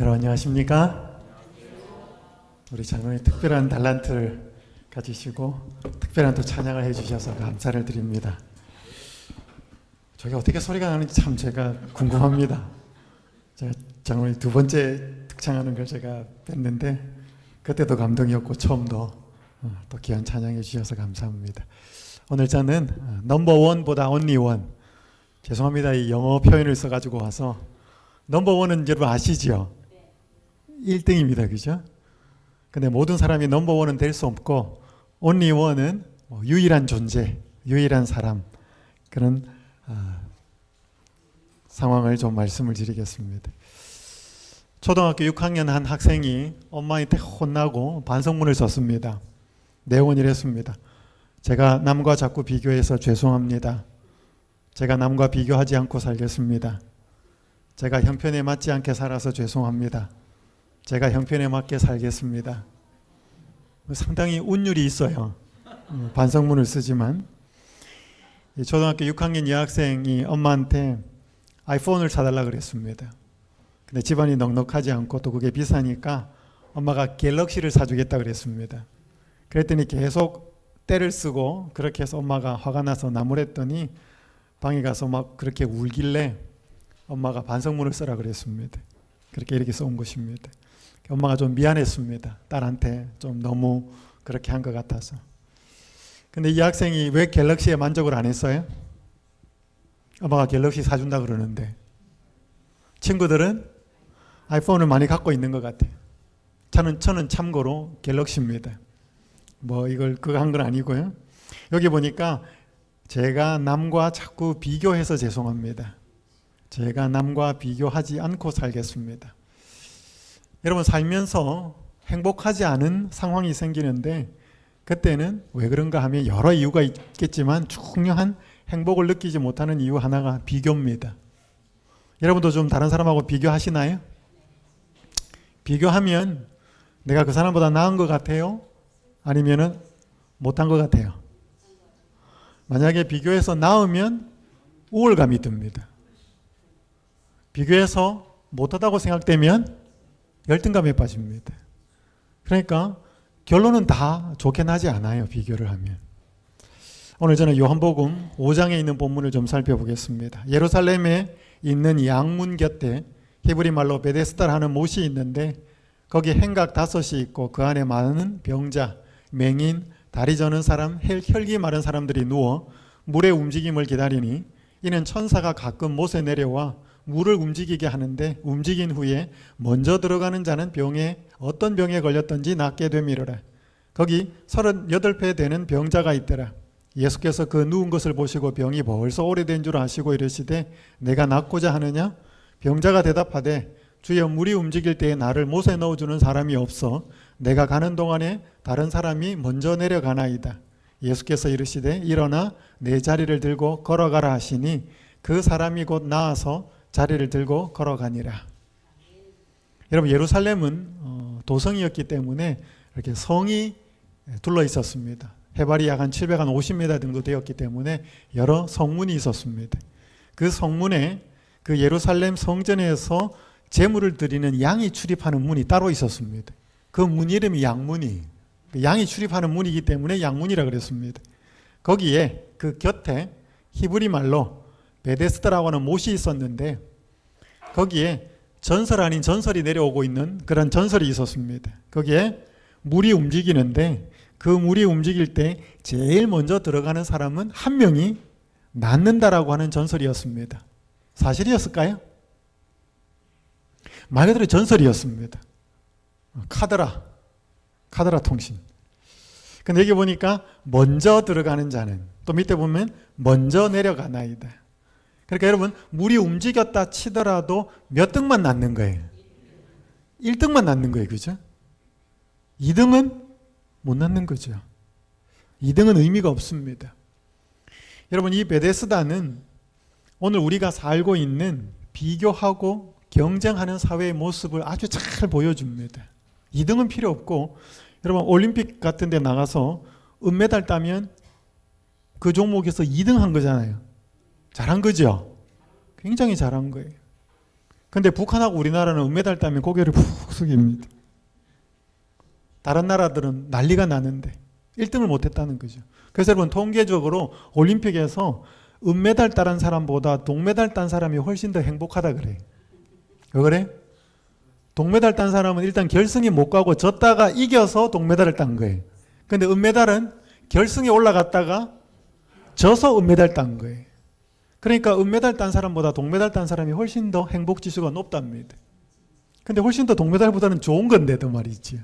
여러분 안녕하십니까? 우리 장로님 특별한 달란트를 가지시고 특별한 또 찬양을 해주셔서 감사를 드립니다. 저게 어떻게 소리가 나는지 참 제가 궁금합니다. 제가 장로님 두 번째 특창하는 걸 제가 뵀는데 그때도 감동이었고 처음도 또 귀한 찬양해 주셔서 감사합니다. 오늘 저는 넘버원보다 only one, 죄송합니다. 이 영어 표현을 써가지고 와서 넘버원은 여러분 아시죠? 1등입니다. 그죠? 근데 모든 사람이 넘버원은 될 수 없고 only one은 유일한 존재, 유일한 사람, 그런 상황을 좀 말씀을 드리겠습니다. 초등학교 6학년 한 학생이 엄마한테 혼나고 반성문을 썼습니다. 내용은 이랬습니다. 제가 남과 자꾸 비교해서 죄송합니다. 제가 남과 비교하지 않고 살겠습니다. 제가 형편에 맞지 않게 살아서 죄송합니다. 제가 형편에 맞게 살겠습니다. 상당히 운율이 있어요. 반성문을 쓰지만 초등학교 6학년 여학생이 엄마한테 아이폰을 사달라 그랬습니다. 근데 집안이 넉넉하지 않고 또 그게 비싸니까 엄마가 갤럭시를 사주겠다 그랬습니다. 그랬더니 계속 떼를 쓰고 그렇게 해서 엄마가 화가 나서 나무랬더니 방에 가서 막 그렇게 울길래 엄마가 반성문을 써라 그랬습니다. 그렇게 이렇게 써온 것입니다. 엄마가 좀 미안했습니다. 딸한테 좀 너무 그렇게 한 것 같아서. 근데 이 학생이 왜 갤럭시에 만족을 안 했어요? 엄마가 갤럭시 사준다 그러는데 친구들은 아이폰을 많이 갖고 있는 것 같아요. 저는 참고로 갤럭시입니다. 뭐 이걸 그거 한 건 아니고요. 여기 보니까 제가 남과 자꾸 비교해서 죄송합니다. 제가 남과 비교하지 않고 살겠습니다. 여러분 살면서 행복하지 않은 상황이 생기는데 그때는 왜 그런가 하면 여러 이유가 있겠지만 중요한 행복을 느끼지 못하는 이유 하나가 비교입니다. 여러분도 좀 다른 사람하고 비교하시나요? 비교하면 내가 그 사람보다 나은 것 같아요? 아니면은 못한 것 같아요? 만약에 비교해서 나으면 우월감이 듭니다. 비교해서 못하다고 생각되면 열등감에 빠집니다. 그러니까 결론은 다 좋게 나지 않아요. 비교를 하면. 오늘 저는 요한복음 5장에 있는 본문을 좀 살펴보겠습니다. 예루살렘에 있는 양문 곁에 히브리 말로 베데스다라는 못이 있는데 거기 행각 5이 있고 그 안에 많은 병자, 맹인, 다리 저는 사람, 혈기 마른 사람들이 누워 물의 움직임을 기다리니 이는 천사가 가끔 못에 내려와 물을 움직이게 하는데 움직인 후에 먼저 들어가는 자는 어떤 병에 걸렸던지 낫게 되미르라. 거기 38배 되는 병자가 있더라. 예수께서 그 누운 것을 보시고 병이 벌써 오래된 줄 아시고 이르시되 내가 낫고자 하느냐? 병자가 대답하되 주여 물이 움직일 때에 나를 못에 넣어주는 사람이 없어 내가 가는 동안에 다른 사람이 먼저 내려가나이다. 예수께서 이르시되 일어나 내 자리를 들고 걸어가라 하시니 그 사람이 곧 나아서 자리를 들고 걸어가니라. 여러분 예루살렘은 도성이었기 때문에 이렇게 성이 둘러 있었습니다. 해발이 약 한 750m 정도 되었기 때문에 여러 성문이 있었습니다. 그 성문에 그 예루살렘 성전에서 제물을 드리는 양이 출입하는 문이 따로 있었습니다. 그 문 이름이 양문이, 양이 출입하는 문이기 때문에 양문이라 그랬습니다. 거기에 그 곁에 히브리 말로 베데스다라고 하는 못이 있었는데 거기에 전설 아닌 전설이 내려오고 있는 그런 전설이 있었습니다. 거기에 물이 움직이는데 그 물이 움직일 때 제일 먼저 들어가는 사람은 한 명이 낫는다라고 하는 전설이었습니다. 사실이었을까요? 말 그대로 전설이었습니다. 카드라 통신. 근데 여기 보니까 먼저 들어가는 자는 또 밑에 보면 먼저 내려가나이다. 그러니까 여러분 물이 움직였다 치더라도 몇 등만 낫는 거예요? 1등만 낫는 거예요. 그죠? 2등은 못 낫는 거죠. 2등은 의미가 없습니다. 여러분 이 베데스다는 오늘 우리가 살고 있는 비교하고 경쟁하는 사회의 모습을 아주 잘 보여줍니다. 2등은 필요 없고 여러분 올림픽 같은 데 나가서 은메달 따면 그 종목에서 2등 한 거잖아요. 잘한 거죠. 굉장히 잘한 거예요. 근데 북한하고 우리나라는 은메달 따면 고개를 푹 숙입니다. 다른 나라들은 난리가 나는데 1등을 못했다는 거죠. 그래서 여러분 통계적으로 올림픽에서 은메달 따는 사람보다 동메달 딴 사람이 훨씬 더 행복하다 그래요. 왜 그래? 동메달 딴 사람은 일단 결승에 못 가고 졌다가 이겨서 동메달을 딴 거예요. 근데 은메달은 결승에 올라갔다가 져서 은메달 딴 거예요. 그러니까 은메달 딴 사람보다 동메달 딴 사람이 훨씬 더 행복 지수가 높답니다. 근데 훨씬 더 동메달보다는 좋은 건데도 말이지.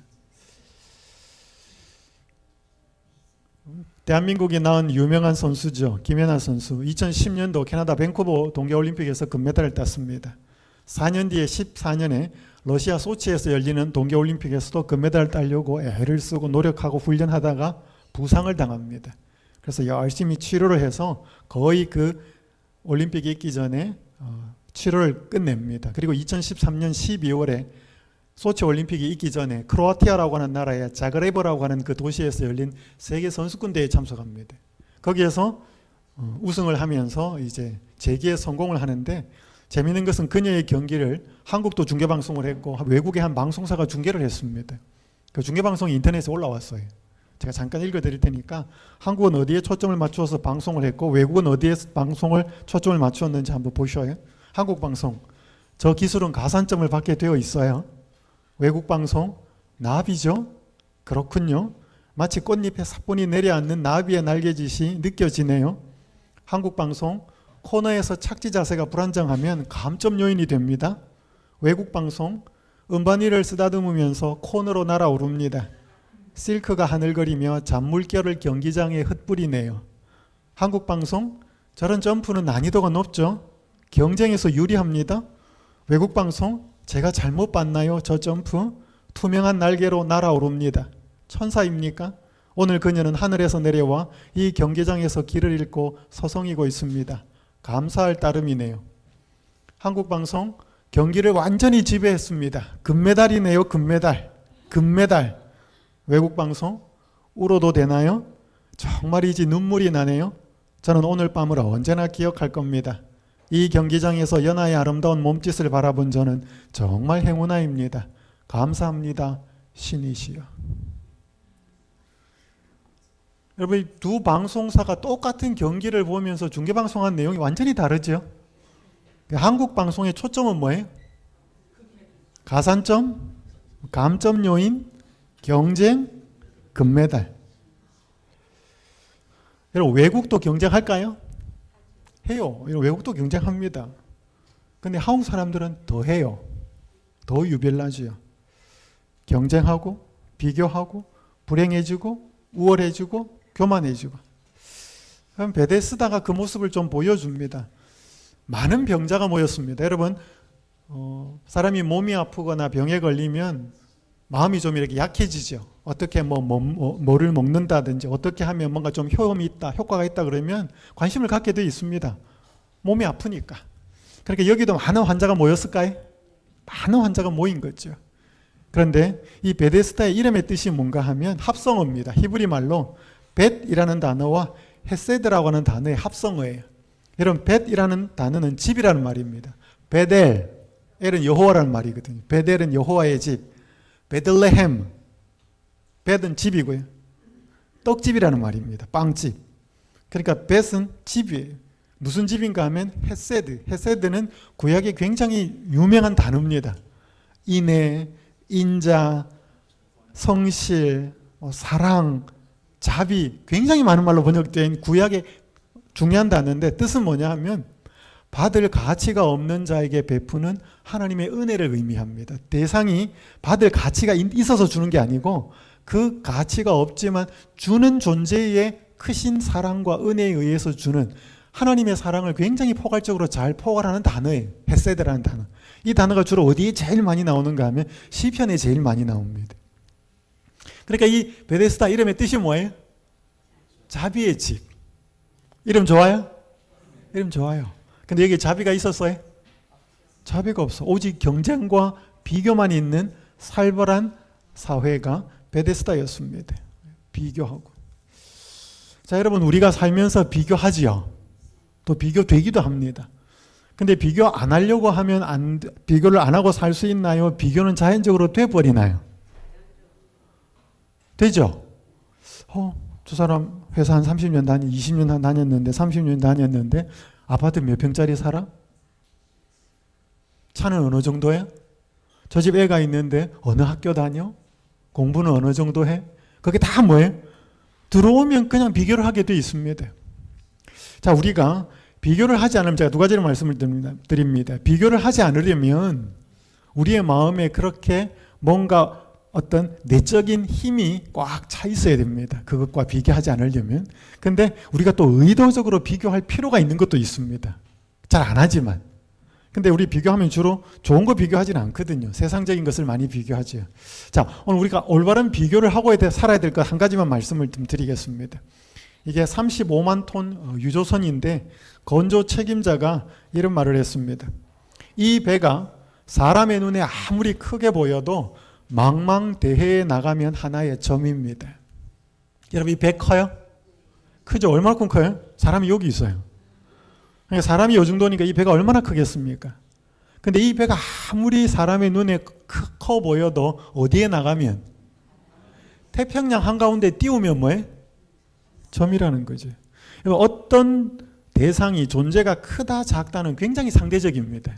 대한민국이 낳은 유명한 선수죠. 김연아 선수. 2010년도 캐나다 밴쿠버 동계올림픽에서 금메달을 땄습니다. 4년 뒤에 14년에 러시아 소치에서 열리는 동계올림픽에서도 금메달을 따려고 애를 쓰고 노력하고 훈련하다가 부상을 당합니다. 그래서 열심히 치료를 해서 거의 그 올림픽이 있기 전에 치료를 끝냅니다. 그리고 2013년 12월에 소치 올림픽이 있기 전에 크로아티아라고 하는 나라의 자그레브라고 하는 그 도시에서 열린 세계 선수권 대회에 참석합니다. 거기에서 우승을 하면서 이제 재기에 성공을 하는데 재미있는 것은 그녀의 경기를 한국도 중계방송을 했고 외국의 한 방송사가 중계를 했습니다. 그 중계방송이 인터넷에 올라왔어요. 제가 잠깐 읽어드릴 테니까 한국은 어디에 초점을 맞추어서 방송을 했고 외국은 어디에 방송을 초점을 맞추었는지 한번 보셔요. 한국 방송, 저 기술은 가산점을 받게 되어 있어요. 외국 방송, 나비죠? 그렇군요. 마치 꽃잎에 사뿐히 내려앉는 나비의 날개짓이 느껴지네요. 한국 방송, 코너에서 착지 자세가 불안정하면 감점 요인이 됩니다. 외국 방송, 음반위를 쓰다듬으면서 코너로 날아오릅니다. 실크가 하늘거리며 잔물결을 경기장에 흩뿌리네요. 한국 방송, 저런 점프는 난이도가 높죠. 경쟁에서 유리합니다. 외국 방송, 제가 잘못 봤나요? 저 점프? 투명한 날개로 날아오릅니다. 천사입니까? 오늘 그녀는 하늘에서 내려와 이 경기장에서 길을 잃고 서성이고 있습니다. 감사할 따름이네요. 한국 방송, 경기를 완전히 지배했습니다. 금메달이네요. 금메달. 금메달. 외국 방송, 울어도 되나요? 정말이지 눈물이 나네요. 저는 오늘 밤을 언제나 기억할 겁니다. 이 경기장에서 연하의 아름다운 몸짓을 바라본 저는 정말 행운아입니다. 감사합니다. 신이시여. 여러분, 두 방송사가 똑같은 경기를 보면서 중계방송한 내용이 완전히 다르죠. 한국 방송의 초점은 뭐예요? 가산점, 감점 요인, 경쟁, 금메달. 여러분, 외국도 경쟁할까요? 해요. 외국도 경쟁합니다. 근데 한국 사람들은 더 해요. 더 유별나죠. 경쟁하고, 비교하고, 불행해지고, 우월해지고, 교만해지고. 그럼 베데스다가 그 모습을 좀 보여줍니다. 많은 병자가 모였습니다. 여러분, 사람이 몸이 아프거나 병에 걸리면 마음이 좀 이렇게 약해지죠. 어떻게 뭐를 먹는다든지 어떻게 하면 뭔가 좀 효험이 있다, 효과가 있다 그러면 관심을 갖게 되어 있습니다. 몸이 아프니까. 그러니까 여기도 많은 환자가 모였을까요? 많은 환자가 모인 거죠. 그런데 이 베데스다의 이름의 뜻이 뭔가 하면 합성어입니다. 히브리 말로 벳이라는 단어와 헤세드라고 하는 단어의 합성어예요. 여러분, 벳이라는 단어는 집이라는 말입니다. 베델, 엘은 여호와라는 말이거든요. 베델은 여호와의 집. 베들레헴, 벳은 집이고요. 떡집이라는 말입니다. 빵집. 그러니까 벳은 집이에요. 무슨 집인가 하면 헤세드. 헤세드는 구약에 굉장히 유명한 단어입니다. 인애, 인자, 성실, 사랑, 자비, 굉장히 많은 말로 번역된 구약의 중요한 단어인데 뜻은 뭐냐 하면 받을 가치가 없는 자에게 베푸는 하나님의 은혜를 의미합니다. 대상이 받을 가치가 있어서 주는 게 아니고 그 가치가 없지만 주는 존재의 크신 사랑과 은혜에 의해서 주는 하나님의 사랑을 굉장히 포괄적으로 잘 포괄하는 단어예요. 헤세드라는 단어. 이 단어가 주로 어디에 제일 많이 나오는가 하면 시편에 제일 많이 나옵니다. 그러니까 이 베데스다 이름의 뜻이 뭐예요? 자비의 집. 이름 좋아요? 이름 좋아요. 근데 여기 자비가 있었어요? 자비가 없어. 오직 경쟁과 비교만 있는 살벌한 사회가 베데스다였습니다. 비교하고. 자, 여러분, 우리가 살면서 비교하지요. 또 비교되기도 합니다. 근데 비교 안 하려고 하면 비교를 안 하고 살 수 있나요? 비교는 자연적으로 돼버리나요? 되죠? 저 사람 회사 한 30년 20년 다녔는데 30년 다녔는데 아파트 몇 평짜리 살아? 차는 어느 정도야? 저 집 애가 있는데 어느 학교 다녀? 공부는 어느 정도 해? 그게 다 뭐예요? 들어오면 그냥 비교를 하게 돼 있습니다. 자, 우리가 비교를 하지 않으면 제가 두 가지를 말씀을 드립니다. 비교를 하지 않으려면 우리의 마음에 그렇게 뭔가 어떤 내적인 힘이 꽉 차 있어야 됩니다. 그것과 비교하지 않으려면. 근데 우리가 또 의도적으로 비교할 필요가 있는 것도 있습니다. 잘 안 하지만. 근데 우리 비교하면 주로 좋은 거 비교하지는 않거든요. 세상적인 것을 많이 비교하죠. 자, 오늘 우리가 올바른 비교를 하고 살아야 될 것 한 가지만 말씀을 좀 드리겠습니다. 이게 35만 톤 유조선인데 건조 책임자가 이런 말을 했습니다. 이 배가 사람의 눈에 아무리 크게 보여도 망망대해에 나가면 하나의 점입니다. 여러분 이 배 커요? 크죠? 얼마만큼 커요? 사람이 여기 있어요. 그러니까 사람이 요 정도니까 이 배가 얼마나 크겠습니까? 근데 이 배가 아무리 사람의 눈에 커 보여도 어디에 나가면 태평양 한가운데 띄우면 뭐예요? 점이라는 거죠. 어떤 대상이 존재가 크다 작다는 굉장히 상대적입니다.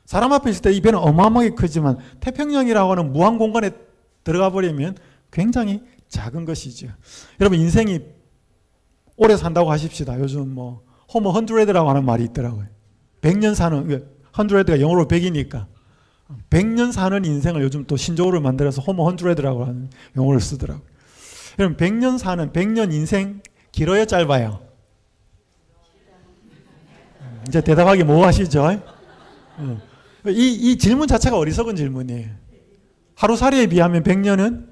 사람 앞에 있을 때 이 배는 어마어마하게 크지만 태평양이라고 하는 무한 공간에 들어가 버리면 굉장히 작은 것이죠. 여러분 인생이 오래 산다고 하십시다. 요즘 뭐 호모 100라고 하는 말이 있더라고요. 100년 사는 100가 영어로 100이니까 100년 사는 인생을 요즘 또 신조어를 만들어서 호모 100라고 하는 용어를 쓰더라고요. 여러분 100년 인생 길어요 짧아요? 이제 대답하기 뭐 하시죠? 이 질문 자체가 어리석은 질문이에요. 하루살이에 비하면 100년은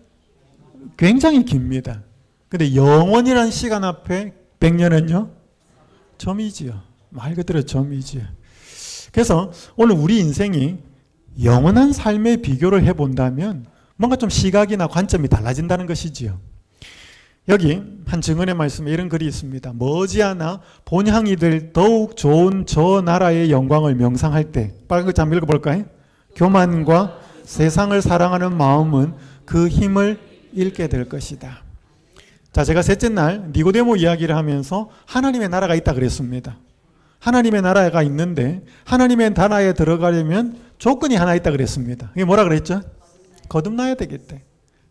굉장히 깁니다. 근데 영원이라는 시간 앞에 100년은요? 점이지요. 말 그대로 점이지요. 그래서 오늘 우리 인생이 영원한 삶의 비교를 해본다면 뭔가 좀 시각이나 관점이 달라진다는 것이지요. 여기 한 증언의 말씀에 이런 글이 있습니다. 머지않아 본향이들 더욱 좋은 저 나라의 영광을 명상할 때, 빨간 글자 한번 읽어볼까요? 교만과 세상을 사랑하는 마음은 그 힘을 잃게 될 것이다. 자, 제가 셋째 날 니고데모 이야기를 하면서 하나님의 나라가 있다 그랬습니다. 하나님의 나라가 있는데 하나님의 나라에 들어가려면 조건이 하나 있다 그랬습니다. 이게 뭐라 그랬죠? 거듭나야 되겠다.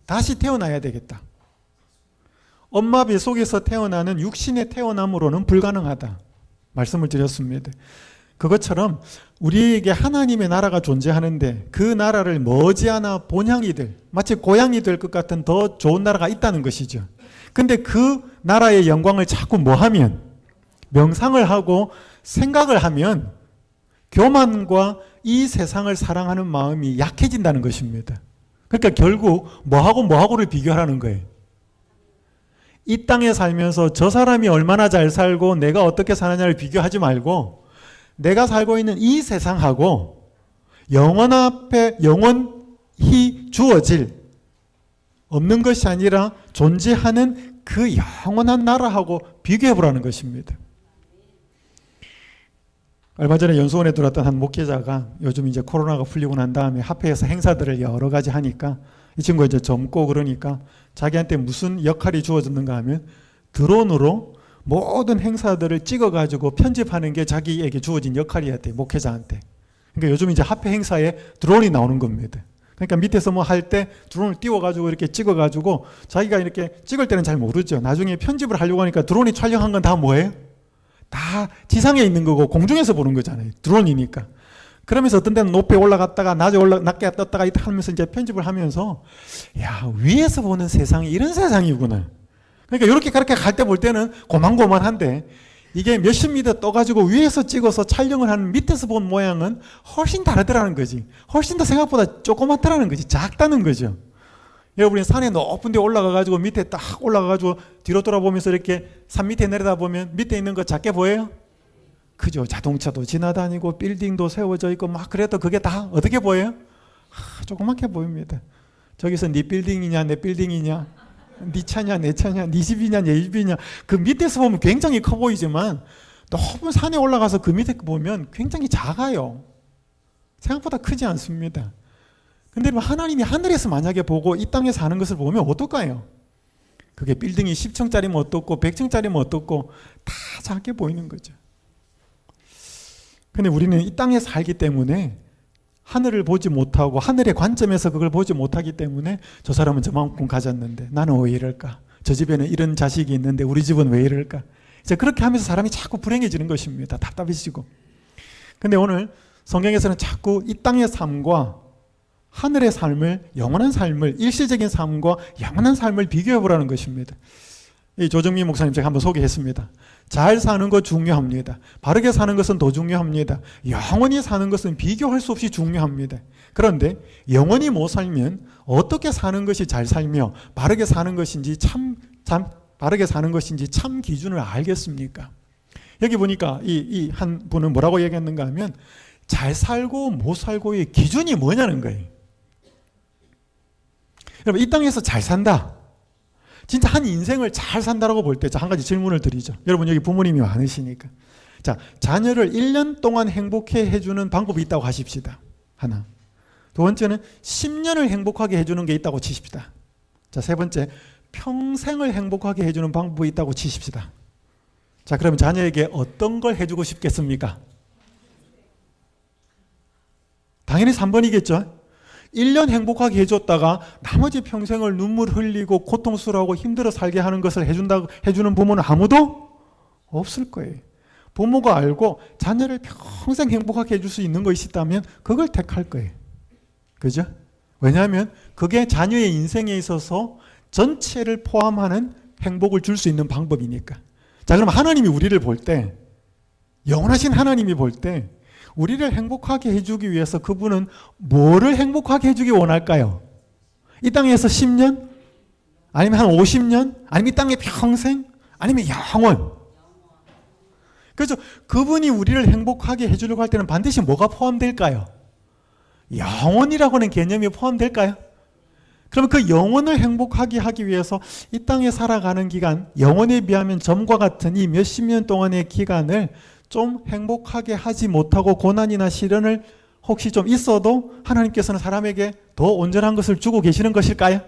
다시 태어나야 되겠다. 엄마 뱃속에서 태어나는 육신의 태어남으로는 불가능하다. 말씀을 드렸습니다. 그것처럼 우리에게 하나님의 나라가 존재하는데 그 나라를 머지않아 본향이들, 마치 고향이 될 것 같은 더 좋은 나라가 있다는 것이죠. 근데 그 나라의 영광을 자꾸 뭐 하면? 명상을 하고 생각을 하면 교만과 이 세상을 사랑하는 마음이 약해진다는 것입니다. 그러니까 결국 뭐하고를 비교하라는 거예요. 이 땅에 살면서 저 사람이 얼마나 잘 살고 내가 어떻게 사느냐를 비교하지 말고 내가 살고 있는 이 세상하고 영원 앞에 영원히 주어질 없는 것이 아니라 존재하는 그 영원한 나라하고 비교해보라는 것입니다. 얼마 전에 연수원에 들어왔던 한 목회자가 요즘 이제 코로나가 풀리고 난 다음에 합회에서 행사들을 여러 가지 하니까 이 친구가 이제 젊고 그러니까 자기한테 무슨 역할이 주어졌는가 하면 드론으로 모든 행사들을 찍어가지고 편집하는 게 자기에게 주어진 역할이었대, 목회자한테. 그러니까 요즘 이제 합회 행사에 드론이 나오는 겁니다. 그러니까 밑에서 뭐 할 때 드론을 띄워가지고 이렇게 찍어가지고 자기가 이렇게 찍을 때는 잘 모르죠. 나중에 편집을 하려고 하니까 드론이 촬영한 건 다 뭐예요? 다 지상에 있는 거고 공중에서 보는 거잖아요. 드론이니까. 그러면서 어떤 데는 높이 올라갔다가 낮게 떴다가 하면서 이제 편집을 하면서 야, 위에서 보는 세상이 이런 세상이구나. 그러니까 이렇게 그렇게 갈 때 볼 때는 고만고만한데 이게 몇십 미터 떠가지고 위에서 찍어서 촬영을 하는 밑에서 본 모양은 훨씬 다르더라는 거지. 훨씬 더 생각보다 조그맣더라는 거지. 작다는 거죠. 여러분이 산에 높은 데 올라가가지고 밑에 딱 올라가가지고 뒤로 돌아보면서 이렇게 산 밑에 내려다보면 밑에 있는 거 작게 보여요? 그죠. 자동차도 지나다니고 빌딩도 세워져 있고 막 그래도 그게 다 어떻게 보여요? 조그맣게 보입니다. 저기서 네 빌딩이냐 내 빌딩이냐 네 차냐 내 차냐 네 집이냐 내 집이냐 그 밑에서 보면 굉장히 커 보이지만 높은 산에 올라가서 그 밑에 보면 굉장히 작아요. 생각보다 크지 않습니다. 근데 하나님이 하늘에서 만약에 보고 이 땅에 사는 것을 보면 어떨까요? 그게 빌딩이 10층짜리면 어떻고 100층짜리면 어떻고 다 작게 보이는 거죠. 근데 우리는 이 땅에 살기 때문에 하늘을 보지 못하고 하늘의 관점에서 그걸 보지 못하기 때문에 저 사람은 저만큼 가졌는데 나는 왜 이럴까? 저 집에는 이런 자식이 있는데 우리 집은 왜 이럴까? 이제 그렇게 하면서 사람이 자꾸 불행해지는 것입니다. 답답해지고. 근데 오늘 성경에서는 자꾸 이 땅의 삶과 하늘의 삶을, 영원한 삶을, 일시적인 삶과 영원한 삶을 비교해 보라는 것입니다. 이 조정민 목사님 제가 한번 소개했습니다. 잘 사는 것 중요합니다. 바르게 사는 것은 더 중요합니다. 영원히 사는 것은 비교할 수 없이 중요합니다. 그런데 영원히 못 살면 어떻게 사는 것이 잘 살며 바르게 사는 것인지 바르게 사는 것인지 참 기준을 알겠습니까? 여기 보니까 이 한 분은 뭐라고 얘기했는가 하면 잘 살고 못 살고의 기준이 뭐냐는 거예요. 여러분 이 땅에서 잘 산다. 진짜 한 인생을 잘 산다라고 볼 때 한 가지 질문을 드리죠. 여러분 여기 부모님이 많으시니까. 자, 자녀를 1년 동안 행복해 해주는 방법이 있다고 하십시다. 하나. 두 번째는 10년을 행복하게 해주는 게 있다고 치십시다. 자, 세 번째. 평생을 행복하게 해주는 방법이 있다고 치십시다. 자, 그러면 자녀에게 어떤 걸 해주고 싶겠습니까? 당연히 3번이겠죠. 1년 행복하게 해줬다가 나머지 평생을 눈물 흘리고 고통스러워하고 힘들어 살게 하는 것을 해주는 부모는 아무도 없을 거예요. 부모가 알고 자녀를 평생 행복하게 해줄 수 있는 것이 있다면 그걸 택할 거예요. 그죠? 왜냐하면 그게 자녀의 인생에 있어서 전체를 포함하는 행복을 줄 수 있는 방법이니까. 자, 그럼 하나님이 우리를 볼 때, 영원하신 하나님이 볼 때 우리를 행복하게 해주기 위해서 그분은 뭐를 행복하게 해주기 원할까요? 이 땅에서 10년? 아니면 한 50년? 아니면 이 땅에 평생? 아니면 영원? 그렇죠. 그분이 우리를 행복하게 해주려고 할 때는 반드시 뭐가 포함될까요? 영원이라고 하는 개념이 포함될까요? 그러면 그 영혼을 행복하게 하기 위해서 이 땅에 살아가는 기간, 영혼에 비하면 점과 같은 이 몇십 년 동안의 기간을 좀 행복하게 하지 못하고 고난이나 시련을 혹시 좀 있어도 하나님께서는 사람에게 더 온전한 것을 주고 계시는 것일까요?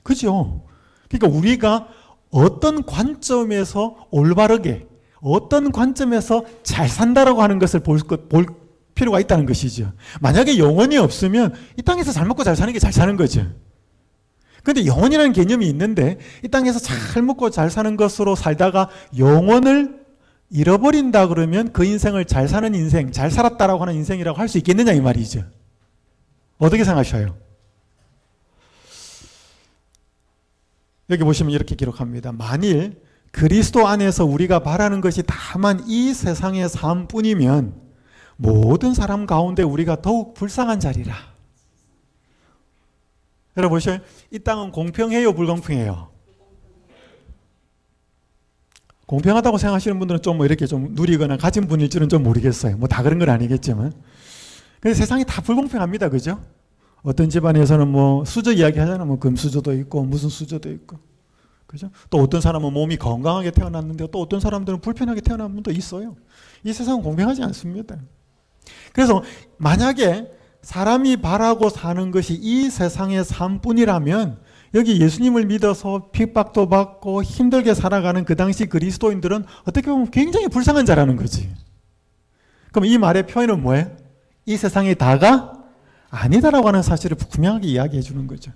그죠? 그러니까 우리가 어떤 관점에서 올바르게, 어떤 관점에서 잘 산다라고 하는 것을 볼 필요가 있다는 것이죠. 만약에 영혼이 없으면 이 땅에서 잘 먹고 잘 사는 게 잘 사는 거죠. 그런데 영혼이라는 개념이 있는데 이 땅에서 잘 먹고 잘 사는 것으로 살다가 영혼을 잃어버린다 그러면 그 인생을 잘 사는 인생, 잘 살았다라고 하는 인생이라고 할 수 있겠느냐 이 말이죠. 어떻게 생각하셔요? 여기 보시면 이렇게 기록합니다. 만일 그리스도 안에서 우리가 바라는 것이 다만 이 세상의 삶뿐이면 모든 사람 가운데 우리가 더욱 불쌍한 자리라. 여러분 보셔요. 이 땅은 공평해요, 불공평해요? 공평하다고 생각하시는 분들은 좀 뭐 이렇게 좀 누리거나 가진 분일지는 좀 모르겠어요. 뭐 다 그런 건 아니겠지만. 근데 세상이 다 불공평합니다. 그죠? 어떤 집안에서는 뭐 수저 이야기 하잖아요. 뭐 금수저도 있고 무슨 수저도 있고. 그죠? 또 어떤 사람은 몸이 건강하게 태어났는데 또 어떤 사람들은 불편하게 태어난 분도 있어요. 이 세상은 공평하지 않습니다. 그래서 만약에 사람이 바라고 사는 것이 이 세상의 삶뿐이라면 여기 예수님을 믿어서 핍박도 받고 힘들게 살아가는 그 당시 그리스도인들은 어떻게 보면 굉장히 불쌍한 자라는 거지. 그럼 이 말의 표현은 뭐예요? 이 세상이 다가 아니다라고 하는 사실을 분명하게 이야기해 주는 거죠.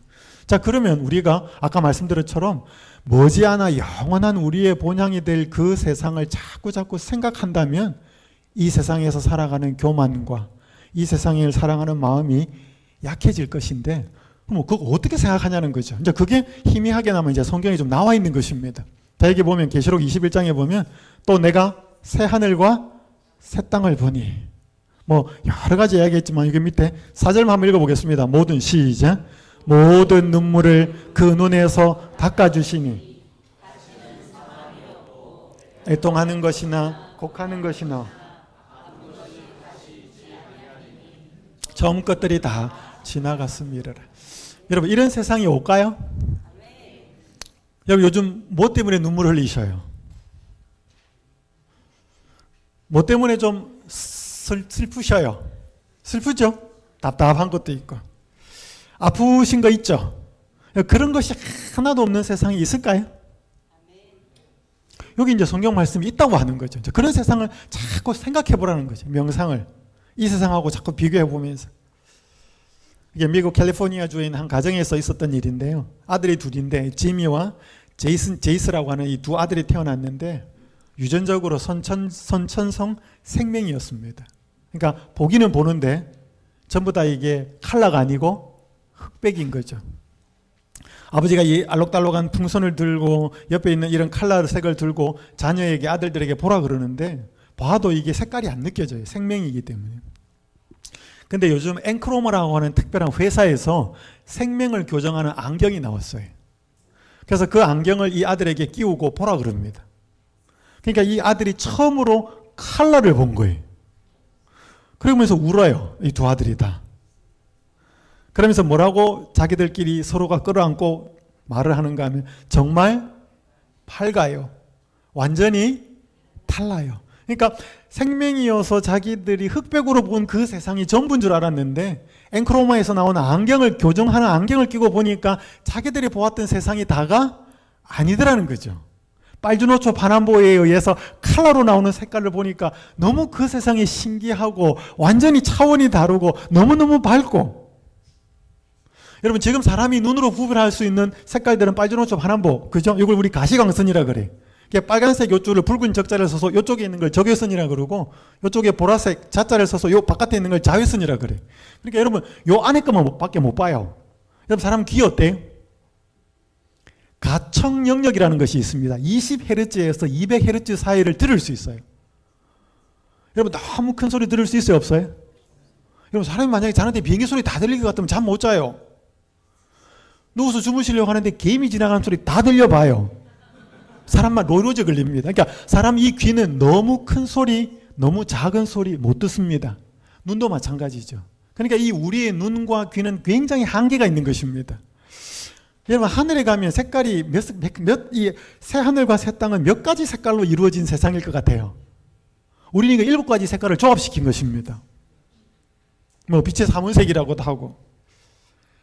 자, 그러면 우리가 아까 말씀드린 것처럼 머지않아 영원한 우리의 본향이 될 그 세상을 자꾸 생각한다면 이 세상에서 살아가는 교만과 이 세상을 사랑하는 마음이 약해질 것인데 그럼 그거 어떻게 생각하냐는 거죠. 이제 그게 희미하게 나면 이제 성경에 좀 나와 있는 것입니다. 자, 여기 보면 계시록 21장에 보면 또 내가 새 하늘과 새 땅을 보니 뭐 여러 가지 이야기했지만 여기 밑에 4절만 한번 읽어보겠습니다. 모든 시작. 모든 눈물을 그 눈에서 닦아주시니 애통하는 것이나 곡하는 것이나 처음 것들이 다 지나갔습니다. 여러분 이런 세상이 올까요? 여러분 요즘 뭐 때문에 눈물을 흘리셔요? 뭐 때문에 좀 슬프셔요? 슬프죠? 답답한 것도 있고. 아프신 거 있죠? 그런 것이 하나도 없는 세상이 있을까요? 여기 이제 성경 말씀이 있다고 하는 거죠. 그런 세상을 자꾸 생각해 보라는 거죠. 명상을. 이 세상하고 자꾸 비교해 보면서. 이게 미국 캘리포니아주에 있는 한 가정에서 있었던 일인데요. 아들이 둘인데 지미와 제이스라고 하는 이 두 아들이 태어났는데 유전적으로 선천성 생명이었습니다. 그러니까 보기는 보는데 전부 다 이게 칼라가 아니고 흑백인 거죠. 아버지가 이 알록달록한 풍선을 들고 옆에 있는 이런 칼라 색을 들고 자녀에게 아들들에게 보라 그러는데 봐도 이게 색깔이 안 느껴져요. 생명이기 때문에. 근데 요즘 엔크로머라고 하는 특별한 회사에서 생명을 교정하는 안경이 나왔어요. 그래서 그 안경을 이 아들에게 끼우고 보라 그럽니다. 그러니까 이 아들이 처음으로 칼라를 본 거예요. 그러면서 울어요. 이 두 아들이 다. 그러면서 뭐라고 자기들끼리 서로가 끌어안고 말을 하는가 하면 정말 밝아요. 완전히 달라요. 그러니까 생명이어서 자기들이 흑백으로 본 그 세상이 전부인 줄 알았는데 엔크로마에서 나오는 안경을 교정하는 안경을 끼고 보니까 자기들이 보았던 세상이 다가 아니더라는 거죠. 빨주노초 반환보에 의해서 칼라로 나오는 색깔을 보니까 너무 그 세상이 신기하고 완전히 차원이 다르고 너무너무 밝고 여러분 지금 사람이 눈으로 구별할 수 있는 색깔들은 빨주노초 반환보 그죠? 이걸 우리 가시광선이라 그래. 빨간색 요줄을 붉은 적자를 써서 이쪽에 있는 걸 적외선이라 그러고 이쪽에 보라색 자자를 써서 요 바깥에 있는 걸 자외선이라 그래. 그러니까 여러분 요 안에 것만 밖에 못 봐요. 여러분 사람 귀 어때요? 가청 영역이라는 것이 있습니다. 20Hz에서 200Hz 사이를 들을 수 있어요. 여러분 너무 큰 소리 들을 수 있어요? 없어요? 여러분 사람이 만약에 자는데 비행기 소리 다 들릴 것 같으면 잠 못 자요. 누워서 주무시려고 하는데 개미 지나가는 소리 다 들려봐요. 사람만 노이로제 걸립니다. 그러니까 사람 이 귀는 너무 큰 소리, 너무 작은 소리 못 듣습니다. 눈도 마찬가지죠. 그러니까 이 우리의 눈과 귀는 굉장히 한계가 있는 것입니다. 여러분 하늘에 가면 색깔이 이 새 하늘과 새 땅은 몇 가지 색깔로 이루어진 세상일 것 같아요. 우리는 그 7가지 색깔을 조합시킨 것입니다. 뭐 빛의 삼원색이라고도 하고.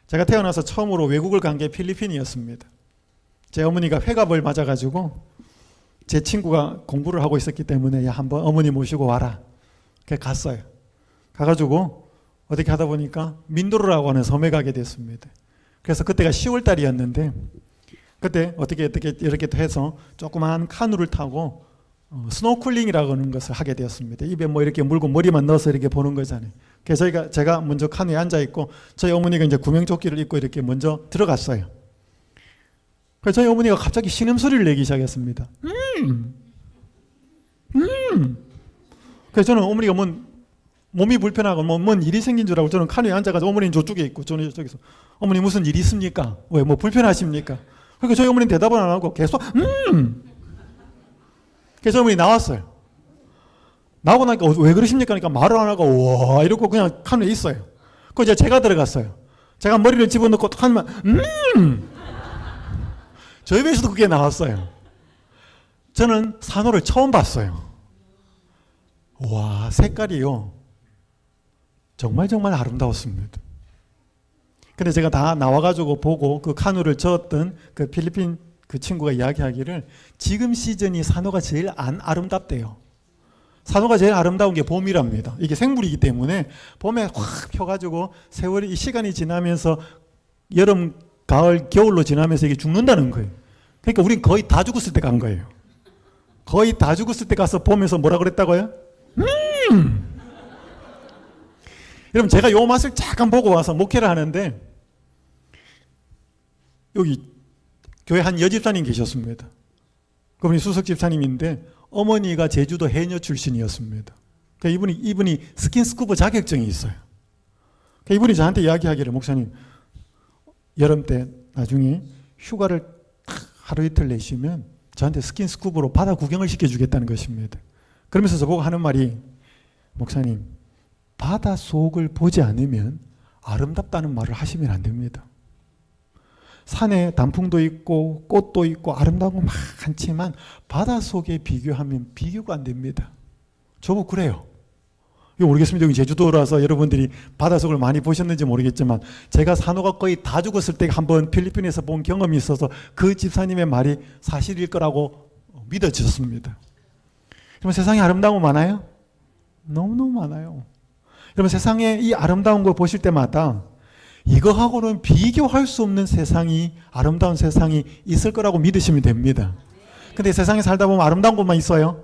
제가 태어나서 처음으로 외국을 간 게 필리핀이었습니다. 제 어머니가 회갑을 맞아가지고 제 친구가 공부를 하고 있었기 때문에 야 한번 어머니 모시고 와라. 그래서 갔어요. 가가지고 어떻게 하다 보니까 민도르라고 하는 섬에 가게 됐습니다. 그래서 그때가 10월 달이었는데 그때 어떻게 이렇게 해서 조그만 카누를 타고 스노클링이라고 하는 것을 하게 되었습니다. 입에 뭐 이렇게 물고 머리만 넣어서 이렇게 보는 거잖아요. 그래서 제가 먼저 카누에 앉아 있고 저희 어머니가 이제 구명조끼를 입고 이렇게 먼저 들어갔어요. 그래서 저희 어머니가 갑자기 신음소리를 내기 시작했습니다. 그래서 저는 어머니가 몸이 불편하고 뭔 일이 생긴 줄 알고 저는 카누에 앉아가지고 어머니는 저쪽에 있고 저는 저쪽에서 어머니 무슨 일이 있습니까? 왜 뭐 불편하십니까? 그러니까 저희 어머니는 대답을 안 하고 계속 그래서 어머니 나왔어요. 나오고 나니까 왜 그러십니까? 그러니까 말을 안 하고 와 이러고 그냥 카누에 있어요. 그래서 이제 제가 들어갔어요. 제가 머리를 집어넣고 하면 저희 배에서도 그게 나왔어요. 저는 산호를 처음 봤어요. 와 색깔이요 정말 아름다웠습니다. 근데 제가 다 나와가지고 보고 그 카누를 저었던 그 필리핀 그 친구가 이야기하기를 지금 시즌이 산호가 제일 안 아름답대요. 산호가 제일 아름다운 게 봄이랍니다. 이게 생물이기 때문에 봄에 확 펴가지고 세월이 이 시간이 지나면서 여름, 가을, 겨울로 지나면서 이게 죽는다는 거예요. 그러니까 우린 거의 다 죽었을 때 간 거예요. 거의 다 죽었을 때 가서 보면서 뭐라 그랬다고요? 여러분 제가 요 맛을 잠깐 보고 와서 목회를 하는데 여기 교회 한 여집사님 계셨습니다. 그분이 수석 집사님인데 어머니가 제주도 해녀 출신이었습니다. 그러니까 이분이 스킨스쿠버 자격증이 있어요. 그러니까 이분이 저한테 이야기하기를 목사님 여름 때 나중에 휴가를 하루 이틀 내시면 저한테 스킨스쿠버로 바다 구경을 시켜주겠다는 것입니다. 그러면서 저보고 하는 말이 목사님 바다 속을 보지 않으면 아름답다는 말을 하시면 안 됩니다. 산에 단풍도 있고 꽃도 있고 아름다운 거 많지만 바다 속에 비교하면 비교가 안 됩니다. 저보고 그래요. 이거 모르겠습니다. 여기 제주도라서 여러분들이 바닷속을 많이 보셨는지 모르겠지만 제가 산호가 거의 다 죽었을 때 한번 필리핀에서 본 경험이 있어서 그 집사님의 말이 사실일 거라고 믿어졌습니다. 여러분 세상에 아름다운 거 많아요? 너무너무 많아요. 여러분 세상에 이 아름다운 걸 보실 때마다 이거하고는 비교할 수 없는 세상이 아름다운 세상이 있을 거라고 믿으시면 됩니다. 근데 세상에 살다 보면 아름다운 것만 있어요?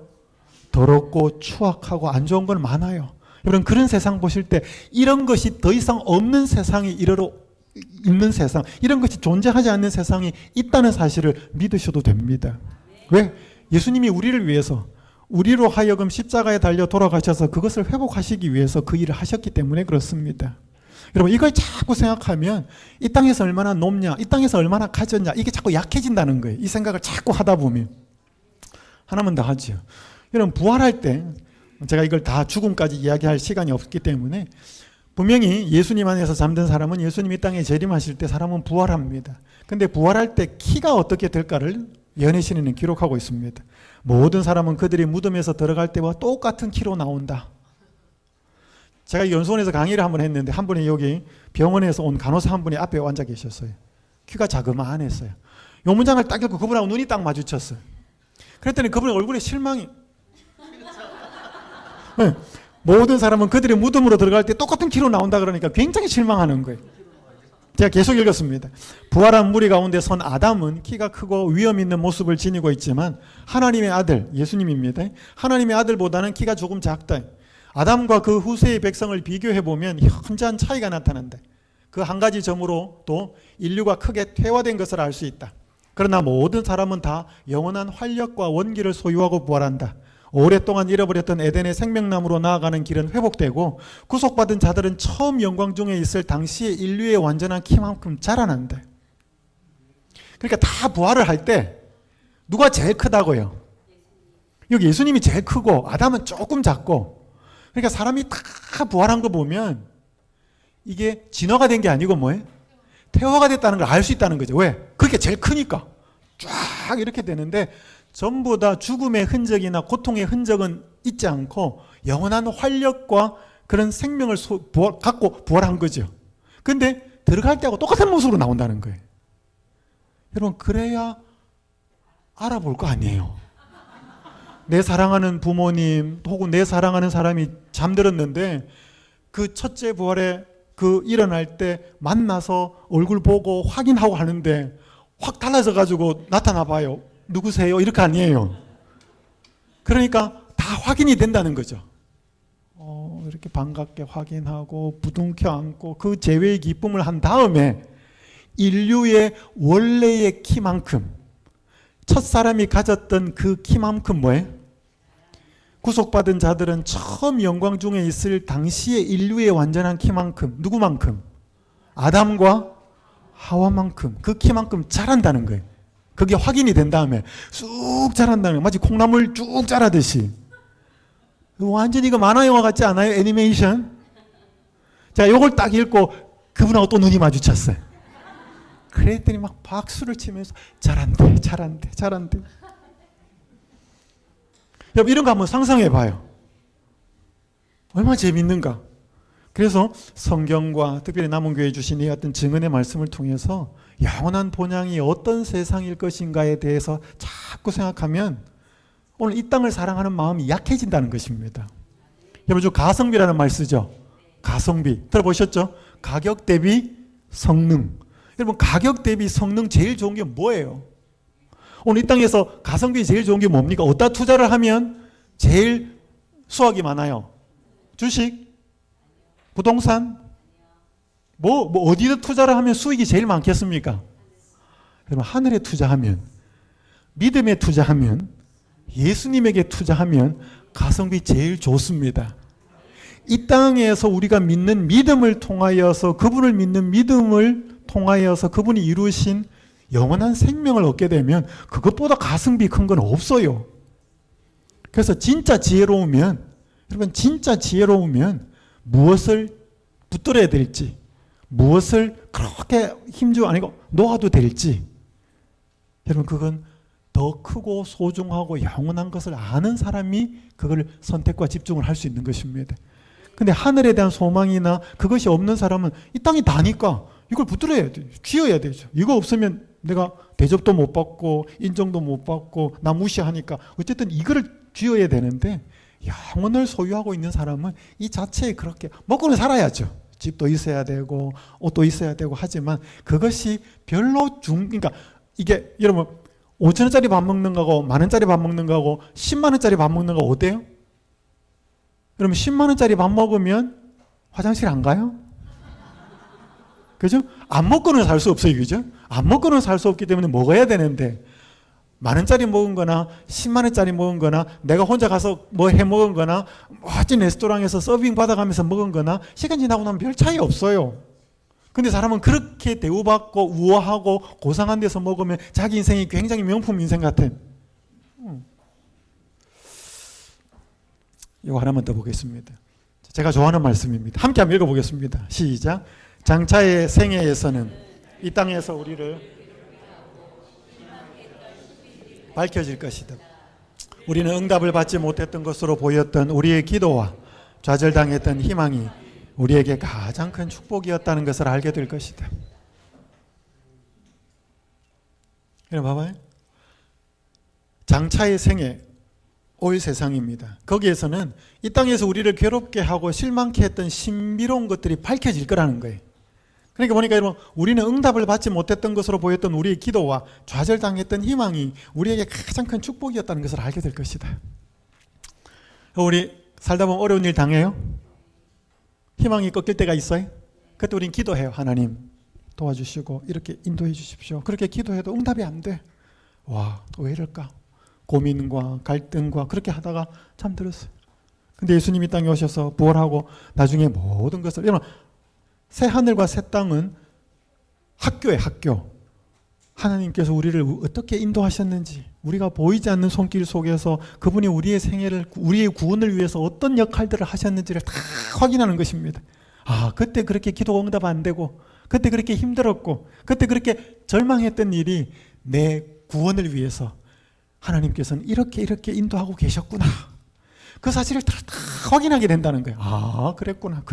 더럽고 추악하고 안 좋은 건 많아요. 여러분 그런 세상 보실 때 이런 것이 더 이상 없는 세상이 이르러 있는 세상, 이런 것이 존재하지 않는 세상이 있다는 사실을 믿으셔도 됩니다. 왜? 예수님이 우리를 위해서 우리로 하여금 십자가에 달려 돌아가셔서 그것을 회복하시기 위해서 그 일을 하셨기 때문에 그렇습니다. 여러분 이걸 자꾸 생각하면 이 땅에서 얼마나 높냐, 이 땅에서 얼마나 가졌냐, 이게 자꾸 약해진다는 거예요. 이 생각을 자꾸 하다 보면. 하나만 더 하죠. 여러분 부활할 때 제가 이걸 다 죽음까지 이야기할 시간이 없기 때문에 분명히 예수님 안에서 잠든 사람은 예수님이 땅에 재림하실 때 사람은 부활합니다. 근데 부활할 때 키가 어떻게 될까를 예언의 신에는 기록하고 있습니다. 모든 사람은 그들이 무덤에서 들어갈 때와 똑같은 키로 나온다. 제가 연수원에서 강의를 한번 했는데 한 분이 여기 병원에서 온 간호사 한 분이 앞에 앉아 계셨어요. 키가 자그마했어요. 요 문장을 딱 읽고 그분하고 눈이 딱 마주쳤어요. 그랬더니 그분의 얼굴에 실망이. 네. 모든 사람은 그들의 무덤으로 들어갈 때 똑같은 키로 나온다 그러니까 굉장히 실망하는 거예요. 제가 계속 읽었습니다. 부활한 무리 가운데 선 아담은 키가 크고 위험 있는 모습을 지니고 있지만 하나님의 아들, 예수님입니다. 하나님의 아들보다는 키가 조금 작다. 아담과 그 후세의 백성을 비교해보면 현저한 차이가 나타난다. 그 한 가지 점으로 또 인류가 크게 퇴화된 것을 알 수 있다. 그러나 모든 사람은 다 영원한 활력과 원기를 소유하고 부활한다. 오랫동안 잃어버렸던 에덴의 생명나무로 나아가는 길은 회복되고 구속받은 자들은 처음 영광 중에 있을 당시의 인류의 완전한 키만큼 자라난다. 그러니까 다 부활을 할 때 누가 제일 크다고요? 여기 예수님이 제일 크고 아담은 조금 작고, 그러니까 사람이 다 부활한 거 보면 이게 진화가 된 게 아니고 뭐예요? 퇴화가 됐다는 걸 알 수 있다는 거죠. 왜? 그게 제일 크니까 쫙 이렇게 되는데 전부 다 죽음의 흔적이나 고통의 흔적은 있지 않고 영원한 활력과 그런 생명을 갖고 부활한 거죠. 근데 들어갈 때하고 똑같은 모습으로 나온다는 거예요. 여러분 그래야 알아볼 거 아니에요. 내 사랑하는 부모님 혹은 내 사랑하는 사람이 잠들었는데 그 첫째 부활에 그 일어날 때 만나서 얼굴 보고 확인하고 하는데 확 달라져 가지고 나타나 봐요. 누구세요? 이렇게 아니에요. 그러니까 다 확인이 된다는 거죠. 이렇게 반갑게 확인하고 부둥켜 안고 그 재회의 기쁨을 한 다음에 인류의 원래의 키만큼, 첫사람이 가졌던 그 키만큼 뭐예요? 구속받은 자들은 처음 영광 중에 있을 당시의 인류의 완전한 키만큼, 누구만큼? 아담과 하와만큼, 그 키만큼 자란다는 거예요. 그게 확인이 된 다음에 쑥 자란다는 거예요. 마치 콩나물 쭉 자라듯이. 완전히 이거 만화 영화 같지 않아요? 애니메이션? 자, 요걸 딱 읽고 그분하고 또 눈이 마주쳤어요. 그랬더니 막 박수를 치면서 잘한대, 잘한대, 잘한대. 여러분 이런 거 한번 상상해 봐요. 얼마나 재밌는가. 그래서 성경과 특별히 남은교회 주신 이 어떤 증언의 말씀을 통해서 영원한 본향이 어떤 세상일 것인가에 대해서 자꾸 생각하면 오늘 이 땅을 사랑하는 마음이 약해진다는 것입니다. 여러분 저 가성비라는 말 쓰죠. 가성비 들어보셨죠? 가격 대비 성능. 여러분 가격 대비 성능 제일 좋은 게 뭐예요? 오늘 이 땅에서 가성비 제일 좋은 게 뭡니까? 어디다 투자를 하면 제일 수확이 많아요? 주식? 부동산? 뭐 어디다 투자를 하면 수익이 제일 많겠습니까? 여러분 하늘에 투자하면, 믿음에 투자하면, 예수님에게 투자하면 가성비 제일 좋습니다. 이 땅에서 우리가 믿는 믿음을 통하여서, 그분을 믿는 믿음을 통하여서 그분이 이루신 영원한 생명을 얻게 되면 그것보다 가성비 큰 건 없어요. 그래서 진짜 지혜로우면, 여러분 진짜 지혜로우면 무엇을 붙들어야 될지, 무엇을 그렇게 힘주고 아니고 놓아도 될지, 여러분 그건 더 크고 소중하고 영원한 것을 아는 사람이 그걸 선택과 집중을 할 수 있는 것입니다. 근데 하늘에 대한 소망이나 그것이 없는 사람은 이 땅이 다니까 이걸 붙들어야 돼. 쥐어야 되죠. 이거 없으면 내가 대접도 못 받고 인정도 못 받고 나 무시하니까 어쨌든 이거를 쥐어야 되는데, 영혼을 소유하고 있는 사람은 이 자체에 그렇게 먹고는 살아야죠. 집도 있어야 되고 옷도 있어야 되고 하지만 그것이 별로 그러니까 이게 여러분 5천 원짜리 밥 먹는 거하고 만 원짜리 밥 먹는 거하고 10만 원짜리 밥 먹는 거 어때요? 여러분 10만 원짜리 밥 먹으면 화장실 안 가요? 그죠? 안 먹고는 살 수 없어요. 그죠? 안 먹고는 살 수 없기 때문에 먹어야 되는데, 만 원짜리 먹은 거나 10만 원짜리 먹은 거나 내가 혼자 가서 뭐 해 먹은 거나 멋진 레스토랑에서 서빙 받아가면서 먹은 거나 시간 지나고 나면 별 차이 없어요. 근데 사람은 그렇게 대우받고 우아하고 고상한 데서 먹으면 자기 인생이 굉장히 명품 인생 같은. 이거 하나만 더 보겠습니다. 제가 좋아하는 말씀입니다. 함께 한번 읽어보겠습니다. 시작. 장차의 생애에서는 이 땅에서 우리를 밝혀질 것이다. 우리는 응답을 받지 못했던 것으로 보였던 우리의 기도와 좌절당했던 희망이 우리에게 가장 큰 축복이었다는 것을 알게 될 것이다. 여러분 봐봐요. 장차의 생애, 올 세상입니다. 거기에서는 이 땅에서 우리를 괴롭게 하고 실망케 했던 신비로운 것들이 밝혀질 거라는 거예요. 그러니까 보니까 여러분, 우리는 응답을 받지 못했던 것으로 보였던 우리의 기도와 좌절당했던 희망이 우리에게 가장 큰 축복이었다는 것을 알게 될 것이다. 우리 살다 보면 어려운 일 당해요? 희망이 꺾일 때가 있어요? 그때 우린 기도해요. 하나님 도와주시고 이렇게 인도해 주십시오. 그렇게 기도해도 응답이 안 돼. 와, 왜 이럴까? 고민과 갈등과 그렇게 하다가 잠들었어요. 근데 예수님이 땅에 오셔서 부활하고 나중에 모든 것을, 여러분 새 하늘과 새 땅은 학교예요. 학교. 하나님께서 우리를 어떻게 인도하셨는지, 우리가 보이지 않는 손길 속에서 그분이 우리의 생애를, 우리의 구원을 위해서 어떤 역할들을 하셨는지를 다 확인하는 것입니다. 아, 그때 그렇게 기도가 응답 안 되고, 그때 그렇게 힘들었고, 그때 그렇게 절망했던 일이 내 구원을 위해서 하나님께서는 이렇게 인도하고 계셨구나. 그 사실을 다 확인하게 된다는 거예요. 아, 그랬구나.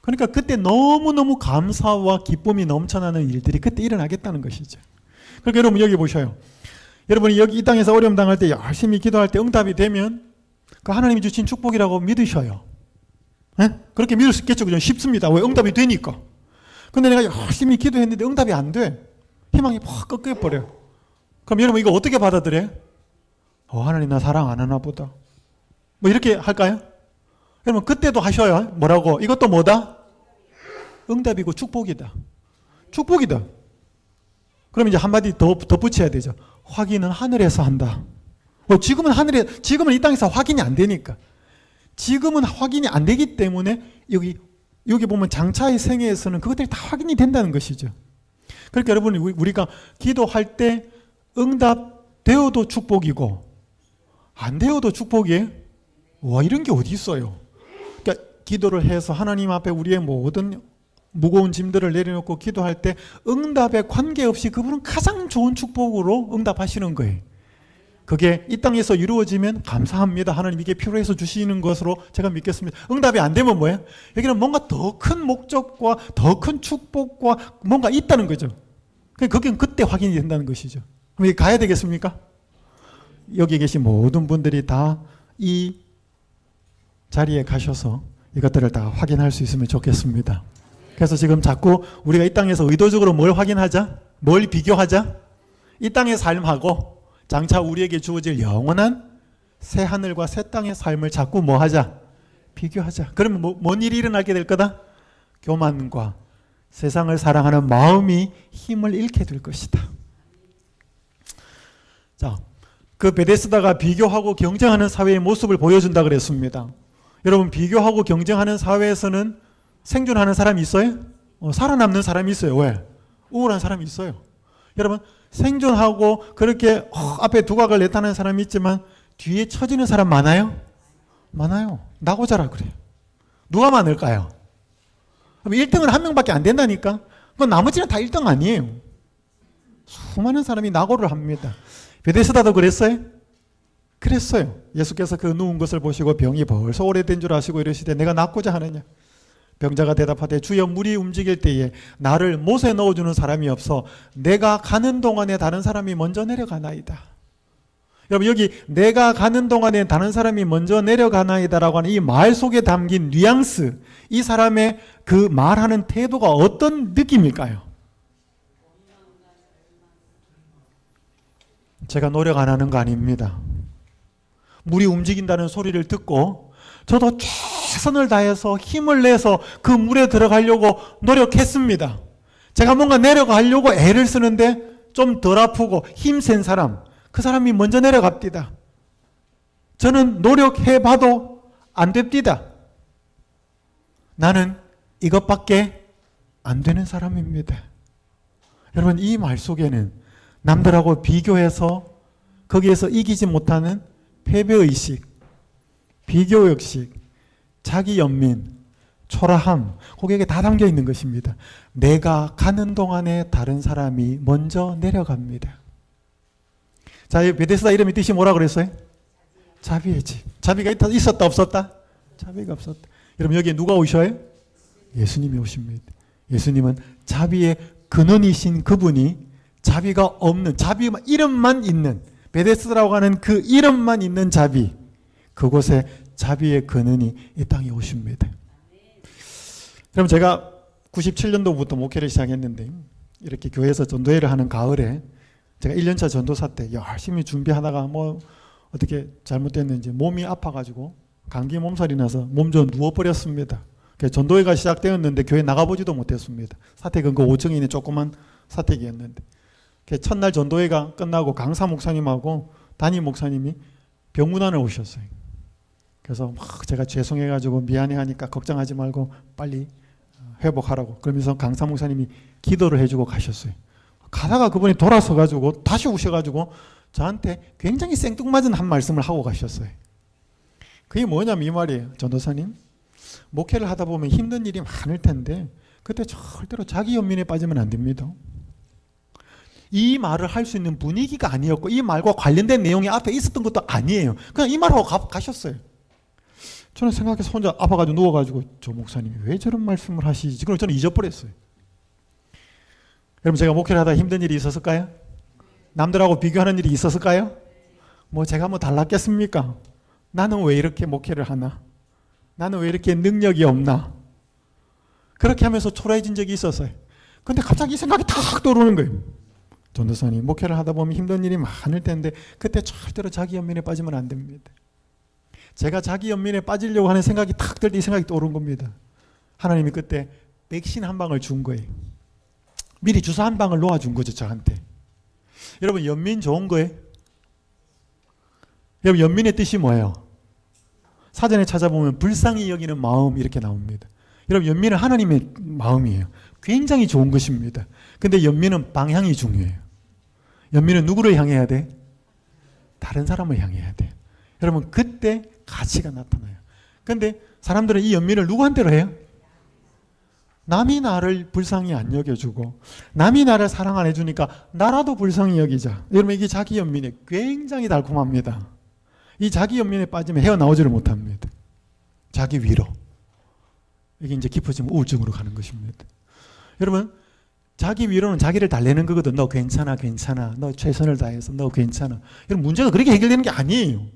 그러니까 그때 너무너무 감사와 기쁨이 넘쳐나는 일들이 그때 일어나겠다는 것이죠. 그러니까 여러분 여기 보셔요. 여러분이 여기 이 땅에서 어려움 당할 때 열심히 기도할 때 응답이 되면 그 하나님이 주신 축복이라고 믿으셔요. 네? 그렇게 믿을 수 있겠죠. 그죠? 쉽습니다. 왜? 응답이 되니까. 근데 내가 열심히 기도했는데 응답이 안 돼. 희망이 팍 꺾여버려요. 그럼 여러분 이거 어떻게 받아들여요? 하나님 나 사랑 안 하나 보다. 뭐 이렇게 할까요? 여러분 그때도 하셔요. 뭐라고? 이것도 뭐다? 응답이고 축복이다. 축복이다. 그럼 이제 한마디 더 덧붙여야 되죠. 확인은 하늘에서 한다. 지금은 이 땅에서 확인이 안 되니까. 지금은 확인이 안 되기 때문에 여기 보면 장차의 생애에서는 그것들이 다 확인이 된다는 것이죠. 그러니까 여러분 우리가 기도할 때 응답 되어도 축복이고 안 되어도 축복이에요. 와, 이런 게 어디 있어요? 그러니까 기도를 해서 하나님 앞에 우리의 모든 무거운 짐들을 내려놓고 기도할 때 응답에 관계없이 그분은 가장 좋은 축복으로 응답하시는 거예요. 그게 이 땅에서 이루어지면 감사합니다. 하나님 이게 필요해서 주시는 것으로 제가 믿겠습니다. 응답이 안 되면 뭐예요? 여기는 뭔가 더 큰 목적과 더 큰 축복과 뭔가 있다는 거죠. 거기는 그때 확인이 된다는 것이죠. 그럼 여기 가야 되겠습니까? 여기 계신 모든 분들이 다 이 자리에 가셔서 이것들을 다 확인할 수 있으면 좋겠습니다. 그래서 지금 자꾸 우리가 이 땅에서 의도적으로 뭘 확인하자? 뭘 비교하자? 이 땅의 삶하고 장차 우리에게 주어질 영원한 새 하늘과 새 땅의 삶을 자꾸 뭐 하자? 비교하자. 그러면 뭔 일이 일어나게 될 거다? 교만과 세상을 사랑하는 마음이 힘을 잃게 될 것이다. 자, 그 베데스다가 비교하고 경쟁하는 사회의 모습을 보여준다 그랬습니다. 여러분 비교하고 경쟁하는 사회에서는 생존하는 사람이 있어요? 살아남는 사람이 있어요. 왜? 우울한 사람이 있어요. 여러분 생존하고 그렇게 앞에 두각을 내타는 사람이 있지만 뒤에 처지는 사람 많아요? 많아요. 나고자라 그래요. 누가 많을까요? 1등은 한 명밖에 안 된다니까. 그건 나머지는 다 1등 아니에요. 수많은 사람이 낙오를 합니다. 베데스다도 그랬어요? 그랬어요. 예수께서 그 누운 것을 보시고 병이 벌써 오래된 줄 아시고 이러시되 내가 낫고자 하느냐? 병자가 대답하되 주여 물이 움직일 때에 나를 못에 넣어주는 사람이 없어 내가 가는 동안에 다른 사람이 먼저 내려가나이다. 여러분 여기 내가 가는 동안에 다른 사람이 먼저 내려가나이다라고 하는 이 말 속에 담긴 뉘앙스, 이 사람의 그 말하는 태도가 어떤 느낌일까요? 제가 노력 안 하는 거 아닙니다. 물이 움직인다는 소리를 듣고 저도 최선을 다해서 힘을 내서 그 물에 들어가려고 노력했습니다. 제가 뭔가 내려가려고 애를 쓰는데 좀 덜 아프고 힘센 사람, 그 사람이 먼저 내려갑니다. 저는 노력해봐도 안 됩니다. 나는 이것밖에 안 되는 사람입니다. 여러분 이 말 속에는 남들하고 비교해서 거기에서 이기지 못하는 패배의식, 비교의식, 자기 연민, 초라함, 거기에 다 담겨 있는 것입니다. 내가 가는 동안에 다른 사람이 먼저 내려갑니다. 자, 베데스다 이름의 뜻이 뭐라 그랬어요? 자비의 집. 자비가 있었다 없었다? 자비가 없었다. 여러분 여기에 누가 오셔요? 예수님이 오십니다. 예수님은 자비의 근원이신 그분이 자비가 없는, 자비 이름만 있는, 베데스다라고 하는 그 이름만 있는 자비, 그곳에 자비의 근원이 이 땅에 오십니다. 그럼 제가 97년도부터 목회를 시작했는데 이렇게 교회에서 전도회를 하는 가을에 제가 1년차 전도사 때 열심히 준비하다가 뭐 어떻게 잘못됐는지 몸이 아파가지고 감기 몸살이 나서 몸져 누워버렸습니다. 전도회가 시작되었는데 교회 나가보지도 못했습니다. 사택은 그 5층에 있는 조그만 사택이었는데 첫날 전도회가 끝나고 강사 목사님하고 담임 목사님이 병문안을 오셨어요. 그래서 막 제가 죄송해가지고 미안해하니까 걱정하지 말고 빨리 회복하라고 그러면서 강사 목사님이 기도를 해주고 가셨어요. 가다가 그분이 돌아서가지고 다시 오셔가지고 저한테 굉장히 생뚱맞은 한 말씀을 하고 가셨어요. 그게 뭐냐면 이 말이에요. 전도사님, 목회를 하다 보면 힘든 일이 많을 텐데 그때 절대로 자기 연민에 빠지면 안 됩니다. 이 말을 할 수 있는 분위기가 아니었고 이 말과 관련된 내용이 앞에 있었던 것도 아니에요. 그냥 이 말하고 가셨어요. 저는 생각해서 혼자 아파가지고 누워가지고 저 목사님이 왜 저런 말씀을 하시지? 그럼 저는 잊어버렸어요. 여러분 제가 목회를 하다 힘든 일이 있었을까요? 남들하고 비교하는 일이 있었을까요? 뭐 제가 뭐 달랐겠습니까? 나는 왜 이렇게 목회를 하나? 나는 왜 이렇게 능력이 없나? 그렇게 하면서 초라해진 적이 있었어요. 근데 갑자기 이 생각이 탁 떠오르는 거예요. 전도사님, 목회를 하다 보면 힘든 일이 많을 텐데 그때 절대로 자기 연민에 빠지면 안 됩니다. 제가 자기 연민에 빠지려고 하는 생각이 탁 들 때 이 생각이 떠오른 겁니다. 하나님이 그때 백신 한 방을 준 거예요. 미리 주사 한 방을 놓아준 거죠, 저한테. 여러분, 연민 좋은 거예요? 여러분, 연민의 뜻이 뭐예요? 사전에 찾아보면 불쌍히 여기는 마음 이렇게 나옵니다. 여러분, 연민은 하나님의 마음이에요. 굉장히 좋은 것입니다. 근데 연민은 방향이 중요해요. 연민은 누구를 향해야 돼? 다른 사람을 향해야 돼. 여러분, 그때 가치가 나타나요. 근데 사람들은 이 연민을 누구한테로 해요? 남이 나를 불쌍히 안 여겨주고 남이 나를 사랑 안 해주니까 나라도 불쌍히 여기자. 여러분, 이게 자기 연민이 굉장히 달콤합니다. 이 자기 연민에 빠지면 헤어나오지를 못합니다. 자기 위로. 이게 이제 깊어지면 우울증으로 가는 것입니다. 여러분, 자기 위로는 자기를 달래는 거거든. 너 괜찮아, 괜찮아. 너 최선을 다해서 너 괜찮아. 여러분, 문제가 그렇게 해결되는 게 아니에요.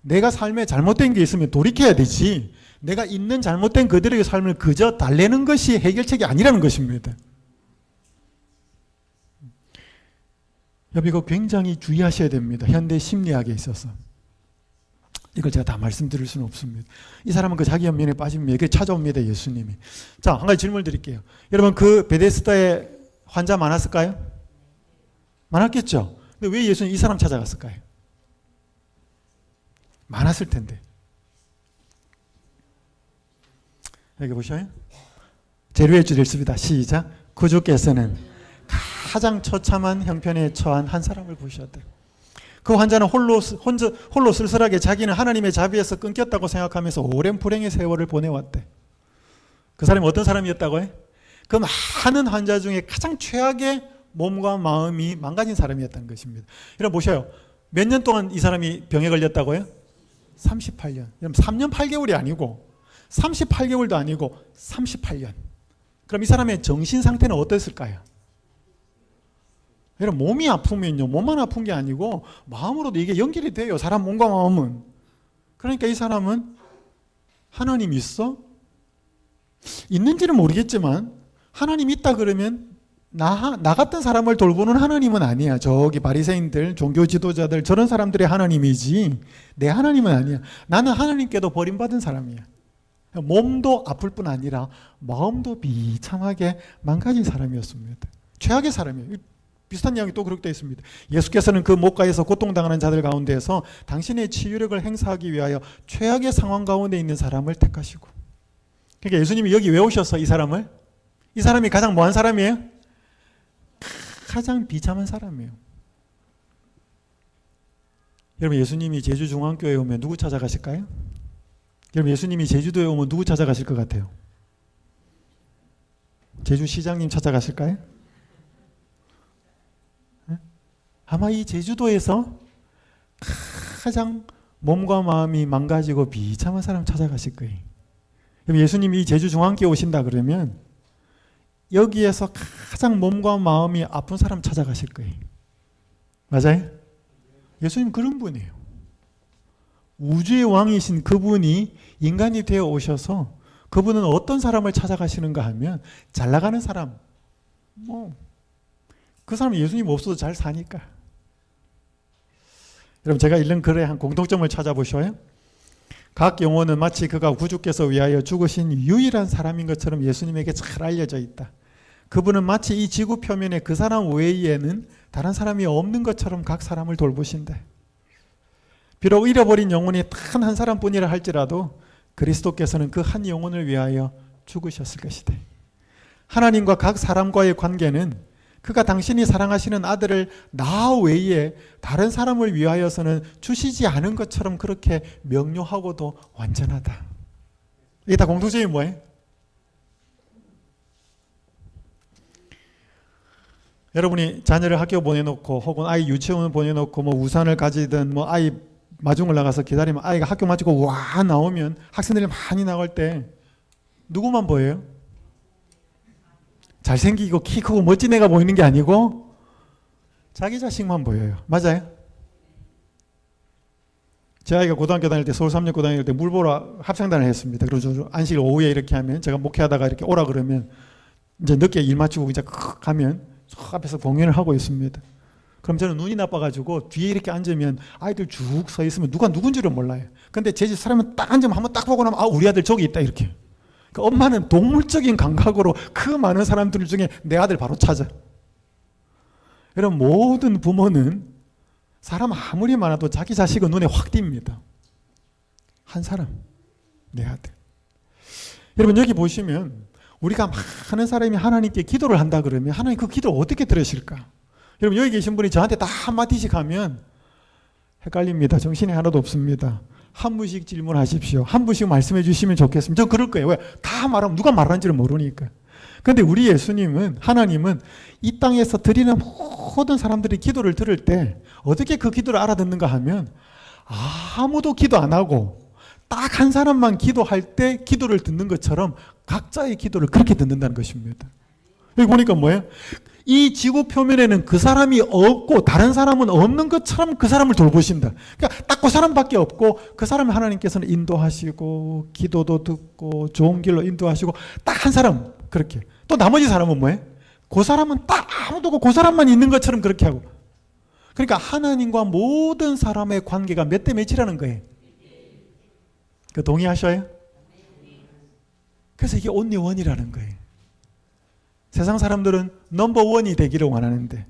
내가 삶에 잘못된 게 있으면 돌이켜야 되지. 내가 있는 잘못된 그들의 삶을 그저 달래는 것이 해결책이 아니라는 것입니다. 여러분, 이거 굉장히 주의하셔야 됩니다. 현대 심리학에 있어서. 이걸 제가 다 말씀드릴 수는 없습니다. 이 사람은 그 자기 연민에 빠집니다. 이렇게 찾아옵니다, 예수님이. 자, 한 가지 질문을 드릴게요. 여러분, 그 베데스다에 환자 많았을까요? 많았겠죠? 근데 왜 예수님 이 사람 찾아갔을까요? 많았을 텐데. 여기 보셔요. 재료의 줄을 씁니다. 시작. 구주께서는 가장 처참한 형편에 처한 한 사람을 보셨다. 그 환자는 홀로 쓸쓸하게 자기는 하나님의 자비에서 끊겼다고 생각하면서 오랜 불행의 세월을 보내왔대. 그 사람이 어떤 사람이었다고 해? 그 많은 환자 중에 가장 최악의 몸과 마음이 망가진 사람이었다는 것입니다. 여러분 보셔요. 몇 년 동안 이 사람이 병에 걸렸다고요? 38년. 여러분 3년 8개월이 아니고 38개월도 아니고 38년. 그럼 이 사람의 정신 상태는 어땠을까요? 여러분 몸이 아프면요, 몸만 아픈 게 아니고 마음으로도 이게 연결이 돼요. 사람 몸과 마음은. 그러니까 이 사람은 하나님 있어? 있는지는 모르겠지만 하나님 있다 그러면 나 같은 사람을 돌보는 하나님은 아니야. 저기 바리새인들, 종교 지도자들 저런 사람들의 하나님이지 내 하나님은 아니야. 나는 하나님께도 버림받은 사람이야. 몸도 아플 뿐 아니라 마음도 비참하게 망가진 사람이었습니다. 최악의 사람이에요. 비슷한 이야기 또 그렇게 되어 있습니다. 예수께서는 그 목가에서 고통당하는 자들 가운데에서 당신의 치유력을 행사하기 위하여 최악의 상황 가운데 있는 사람을 택하시고, 그러니까 예수님이 여기 왜 오셨어? 이 사람을? 이 사람이 가장 뭐한 사람이에요? 가장 비참한 사람이에요. 여러분 예수님이 제주중앙교회에 오면 누구 찾아가실까요? 여러분 예수님이 제주도에 오면 누구 찾아가실 것 같아요? 제주시장님 찾아가실까요? 아마 이 제주도에서 가장 몸과 마음이 망가지고 비참한 사람 찾아가실 거예요. 예수님이 이 제주중앙교회 오신다 그러면 여기에서 가장 몸과 마음이 아픈 사람 찾아가실 거예요. 맞아요? 예수님 그런 분이에요. 우주의 왕이신 그분이 인간이 되어 오셔서 그분은 어떤 사람을 찾아가시는가 하면 잘 나가는 사람, 그 사람은 예수님 없어도 잘 사니까. 여러분 제가 읽는 글에 한 공통점을 찾아보셔요. 각 영혼은 마치 그가 구주께서 위하여 죽으신 유일한 사람인 것처럼 예수님에게 잘 알려져 있다. 그분은 마치 이 지구 표면에 그 사람 외에는 다른 사람이 없는 것처럼 각 사람을 돌보신대. 비록 잃어버린 영혼이 단 한 사람뿐이라 할지라도 그리스도께서는 그 한 영혼을 위하여 죽으셨을 것이다. 하나님과 각 사람과의 관계는 그가 당신이 사랑하시는 아들을 나 외에 다른 사람을 위하여서는 주시지 않은 것처럼 그렇게 명료하고도 완전하다. 이게 다 공통점이 뭐예요? 여러분이 자녀를 학교 보내놓고 혹은 아이 유치원 보내놓고 뭐 우산을 가지든 뭐 아이 마중을 나가서 기다리면 아이가 학교 마치고 와 나오면 학생들이 많이 나갈 때 누구만 보여요? 잘생기고 키 크고 멋진 애가 보이는 게 아니고 자기 자식만 보여요. 맞아요? 제 아이가 고등학교 다닐 때 서울 3년 다닐 때 물 보러 합창단을 했습니다. 그래서 안식일 오후에 이렇게 하면 제가 목회하다가 이렇게 오라 그러면 이제 늦게 일 마치고 이제 가면 앞에서 공연을 하고 있습니다. 그럼 저는 눈이 나빠가지고 뒤에 이렇게 앉으면 아이들 쭉 서 있으면 누가 누군지를 몰라요. 근데 제 집 사람은 딱 앉으면 한번 딱 보고 나면 아 우리 아들 저기 있다 이렇게. 그러니까 엄마는 동물적인 감각으로 그 많은 사람들 중에 내 아들 바로 찾아. 여러분 모든 부모는 사람 아무리 많아도 자기 자식은 눈에 확 띕니다. 한 사람, 내 아들. 여러분 여기 보시면 우리가 많은 사람이 하나님께 기도를 한다 그러면 하나님 그 기도를 어떻게 들으실까? 여러분 여기 계신 분이 저한테 다 한마디씩 하면 헷갈립니다. 정신이 하나도 없습니다. 한 분씩 질문하십시오. 한 분씩 말씀해 주시면 좋겠습니다. 전 그럴 거예요. 왜? 다 말하면 누가 말하는지를 모르니까. 그런데 우리 예수님은, 하나님은 이 땅에서 드리는 모든 사람들이 기도를 들을 때 어떻게 그 기도를 알아듣는가 하면 아무도 기도 안 하고 딱 한 사람만 기도할 때 기도를 듣는 것처럼 각자의 기도를 그렇게 듣는다는 것입니다. 여기 보니까 뭐예요? 이 지구 표면에는 그 사람이 없고 다른 사람은 없는 것처럼 그 사람을 돌보신다. 그러니까 딱 그 사람밖에 없고 그 사람을 하나님께서는 인도하시고 기도도 듣고 좋은 길로 인도하시고 딱 한 사람 그렇게. 또 나머지 사람은 뭐예요? 그 사람은 딱 아무도 없고 그 사람만 있는 것처럼 그렇게 하고. 그러니까 하나님과 모든 사람의 관계가 몇 대 몇이라는 거예요. 그 동의하셔요? 그래서 이게 only one이라는 거예요. 세상 사람들은 넘버원이 되기를 원하는데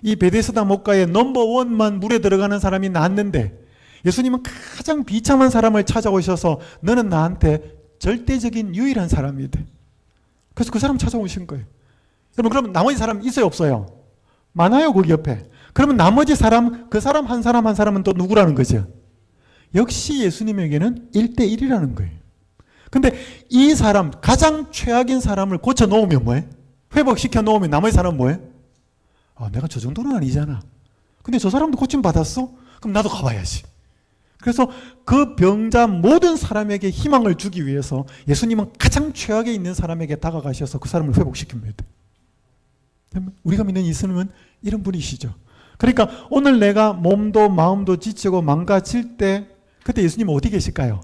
이 베데스다 목가에 넘버원만 물에 들어가는 사람이 낫는데 예수님은 가장 비참한 사람을 찾아오셔서 너는 나한테 절대적인 유일한 사람이 돼. 그래서 그 사람 찾아오신 거예요. 여러분 그러면 나머지 사람 있어요 없어요? 많아요 거기 옆에. 그러면 나머지 사람 그 사람 한 사람 한 사람은 또 누구라는 거죠? 역시 예수님에게는 1대1이라는 거예요. 근데 이 사람 가장 최악인 사람을 고쳐 놓으면 뭐예요? 회복시켜 놓으면 나머지 사람은 뭐예요? 내가 저 정도는 아니잖아. 근데 저 사람도 고침받았어? 그럼 나도 가봐야지. 그래서 그 병자 모든 사람에게 희망을 주기 위해서 예수님은 가장 최악에 있는 사람에게 다가가셔서 그 사람을 회복시킵니다. 우리가 믿는 예수님은 이런 분이시죠. 그러니까 오늘 내가 몸도 마음도 지치고 망가질 때 그때 예수님은 어디 계실까요?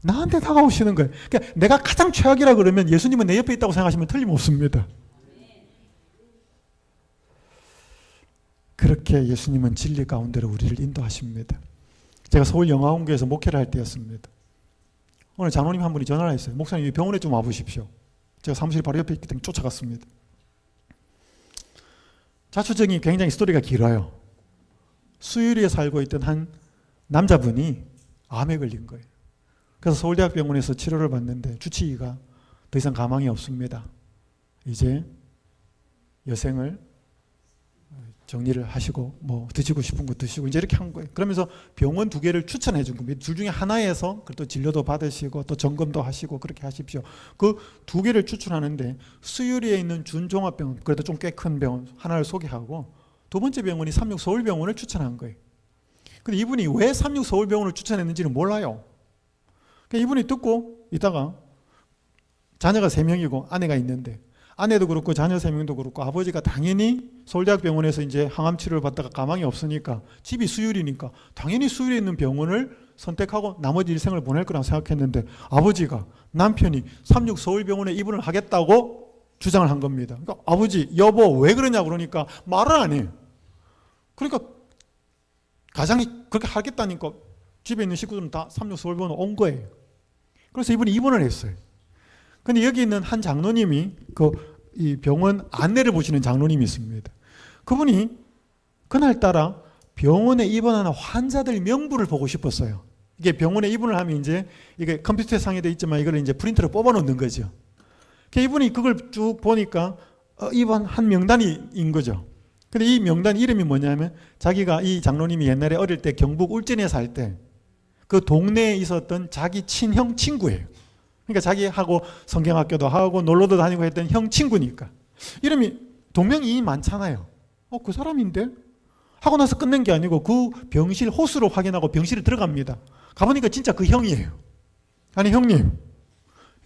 나한테 다가오시는 거예요. 그러니까 내가 가장 최악이라 그러면 예수님은 내 옆에 있다고 생각하시면 틀림없습니다. 그렇게 예수님은 진리 가운데로 우리를 인도하십니다. 제가 서울영화원교회에서 목회를 할 때였습니다. 오늘 장로님 한 분이 전화를 했어요. 목사님 병원에 좀 와보십시오. 제가 사무실 바로 옆에 있기 때문에 쫓아갔습니다. 자초정이 굉장히 스토리가 길어요. 수유리에 살고 있던 한 남자분이 암에 걸린 거예요. 그래서 서울대학병원에서 치료를 받는데 주치의가 더 이상 가망이 없습니다. 이제 여생을 정리를 하시고 뭐 드시고 싶은 거 드시고 이제 이렇게 한 거예요. 그러면서 병원 2개를 추천해 준 겁니다. 둘 중에 하나에서 또 진료도 받으시고 또 점검도 하시고 그렇게 하십시오. 그 2개를 추천하는데 수유리에 있는 준종합병원, 그래도 좀 꽤 큰 병원 하나를 소개하고 두 번째 병원이 36서울병원을 추천한 거예요. 근데 이분이 왜 36서울병원을 추천했는지는 몰라요. 그러니까 이분이 듣고 있다가 자녀가 3명이고 아내가 있는데 아내도 그렇고 자녀 3명도 그렇고 아버지가 당연히 서울대학병원에서 이제 항암 치료를 받다가 가망이 없으니까 집이 수유리니까 당연히 수유리에 있는 병원을 선택하고 나머지 일생을 보낼 거라고 생각했는데 아버지가 남편이 36서울병원에 입원을 하겠다고 주장을 한 겁니다. 그러니까 아버지 여보 왜 그러냐 그러니까 말을 안 해요. 그러니까 가장이 그렇게 하겠다니까 집에 있는 식구들은 다 36서울병원에 온 거예요. 그래서 이분이 입원을 했어요. 근데 여기 있는 한 장로님이 이 병원 안내를 보시는 장로님이 있습니다. 그분이 그날따라 병원에 입원하는 환자들 명부를 보고 싶었어요. 이게 병원에 입원을 하면 이제 이게 컴퓨터에 상에돼 있지만 이걸 이제 프린터로 뽑아 놓는 거죠. 이분이 그걸 쭉 보니까 입원한 명단인 거죠. 근데 이 명단 이름이 뭐냐면 자기가 이 장로님이 옛날에 어릴 때 경북 울진에 살 때 그 동네에 있었던 자기 친형 친구예요. 그러니까 자기하고 성경학교도 하고 놀러도 다니고 했던 형 친구니까. 이름이 동명이인이 많잖아요. 그 사람인데? 하고 나서 끝낸 게 아니고 그 병실 호수로 확인하고 병실에 들어갑니다. 가보니까 진짜 그 형이에요. 아니 형님